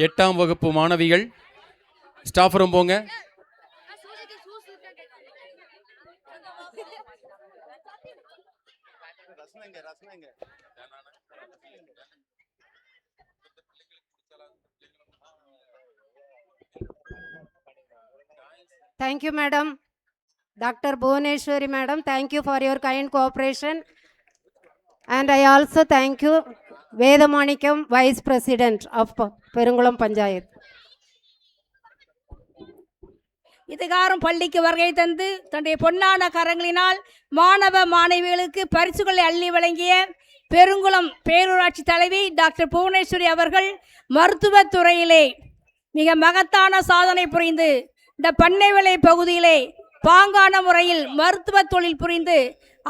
எட்டாம் வகுப்பு மாணவிகள் ஸ்டாஃப் ரூம் போங்க. Thank you, madam. Dr. Bhuvaneshwari, madam, thank you for your kind cooperation. And I also thank you, Vedamanikam, Vice President of Perungulam Panchayat. இதுகாரும் பள்ளிக்கு வருகை தந்து தன்னுடைய பொன்னான கரங்களினால் மாணவ மாணவிகளுக்கு பரிசுகளை அள்ளி வழங்கிய பெருங்குளம் பேரூராட்சி தலைவி டாக்டர் புவனேஸ்வரி அவர்கள் மருத்துவத்துறையிலே மிக மகத்தான சாதனை புரிந்து இந்த பண்ணைவிளை பகுதியிலே பாங்கான முறையில் மருத்துவ தொழில் புரிந்து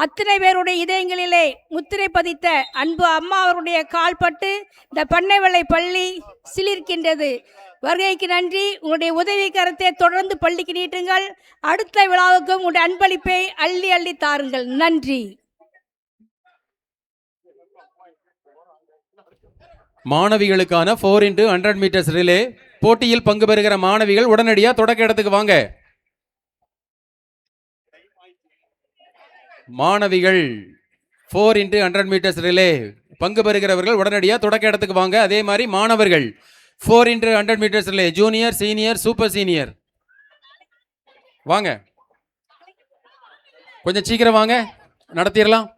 அத்தனை பேருடைய இதயங்களிலே முத்திரை பதித்த அன்பு அம்மா அவருடைய கால்பட்டு இந்த பண்ணைவளை பள்ளி சிலிர்க்கின்றது. வருகைக்கு நன்றி. உங்களுடைய உதவி கரத்தை தொடர்ந்து பள்ளிக்கு நீட்டுங்கள். அடுத்த விழாவுக்கும் உங்களுடைய அன்பளிப்பை அள்ளி அள்ளி தாருங்கள். நன்றி. மாணவிகளுக்கான 4x100 மீட்டர்ஸ் ரிலே போட்டியில் பங்கு பெறுகிற மாணவிகள் உடனடியாக தொடக்க இடத்துக்கு வாங்க. மாணவிகள் 4x100 மீட்டர்ஸ் ரிலே பங்கு பெறுகிறவர்கள் உடனடியாக தொடக்க இடத்துக்கு வாங்க. அதே மாதிரி மாணவர்கள் 4x100 metres relay junior, senior, super senior வாங்க. கொஞ்சம் சீக்கிரம் வாங்க, நடத்திடலாம்.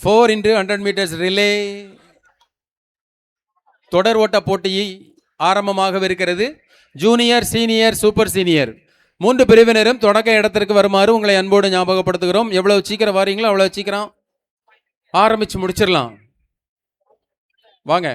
ஃபோர் இன்டு 100 மீட்டர்ஸ் ரிலே தொடர் ஓட்ட போட்டி ஆரம்பமாகவிருக்கிறது. ஜூனியர், சீனியர், சூப்பர் சீனியர் 3 பிரிவினரும் தொடக்க இடத்திற்கு வருமாறு உங்களை அன்போடு ஞாபகப்படுத்துகிறோம். எவ்வளவு சீக்கிரம் வாரீங்களோ அவ்வளவு சீக்கிரம் ஆரம்பிச்சு முடிச்சிடலாம். வாங்க.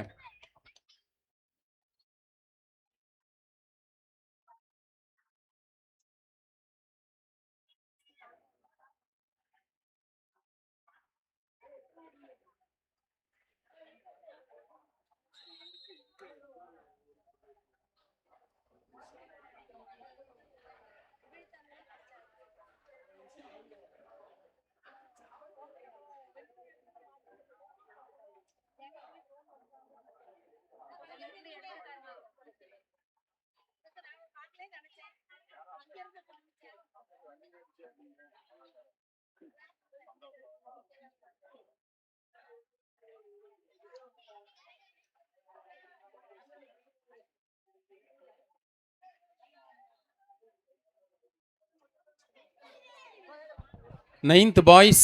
Ninth boys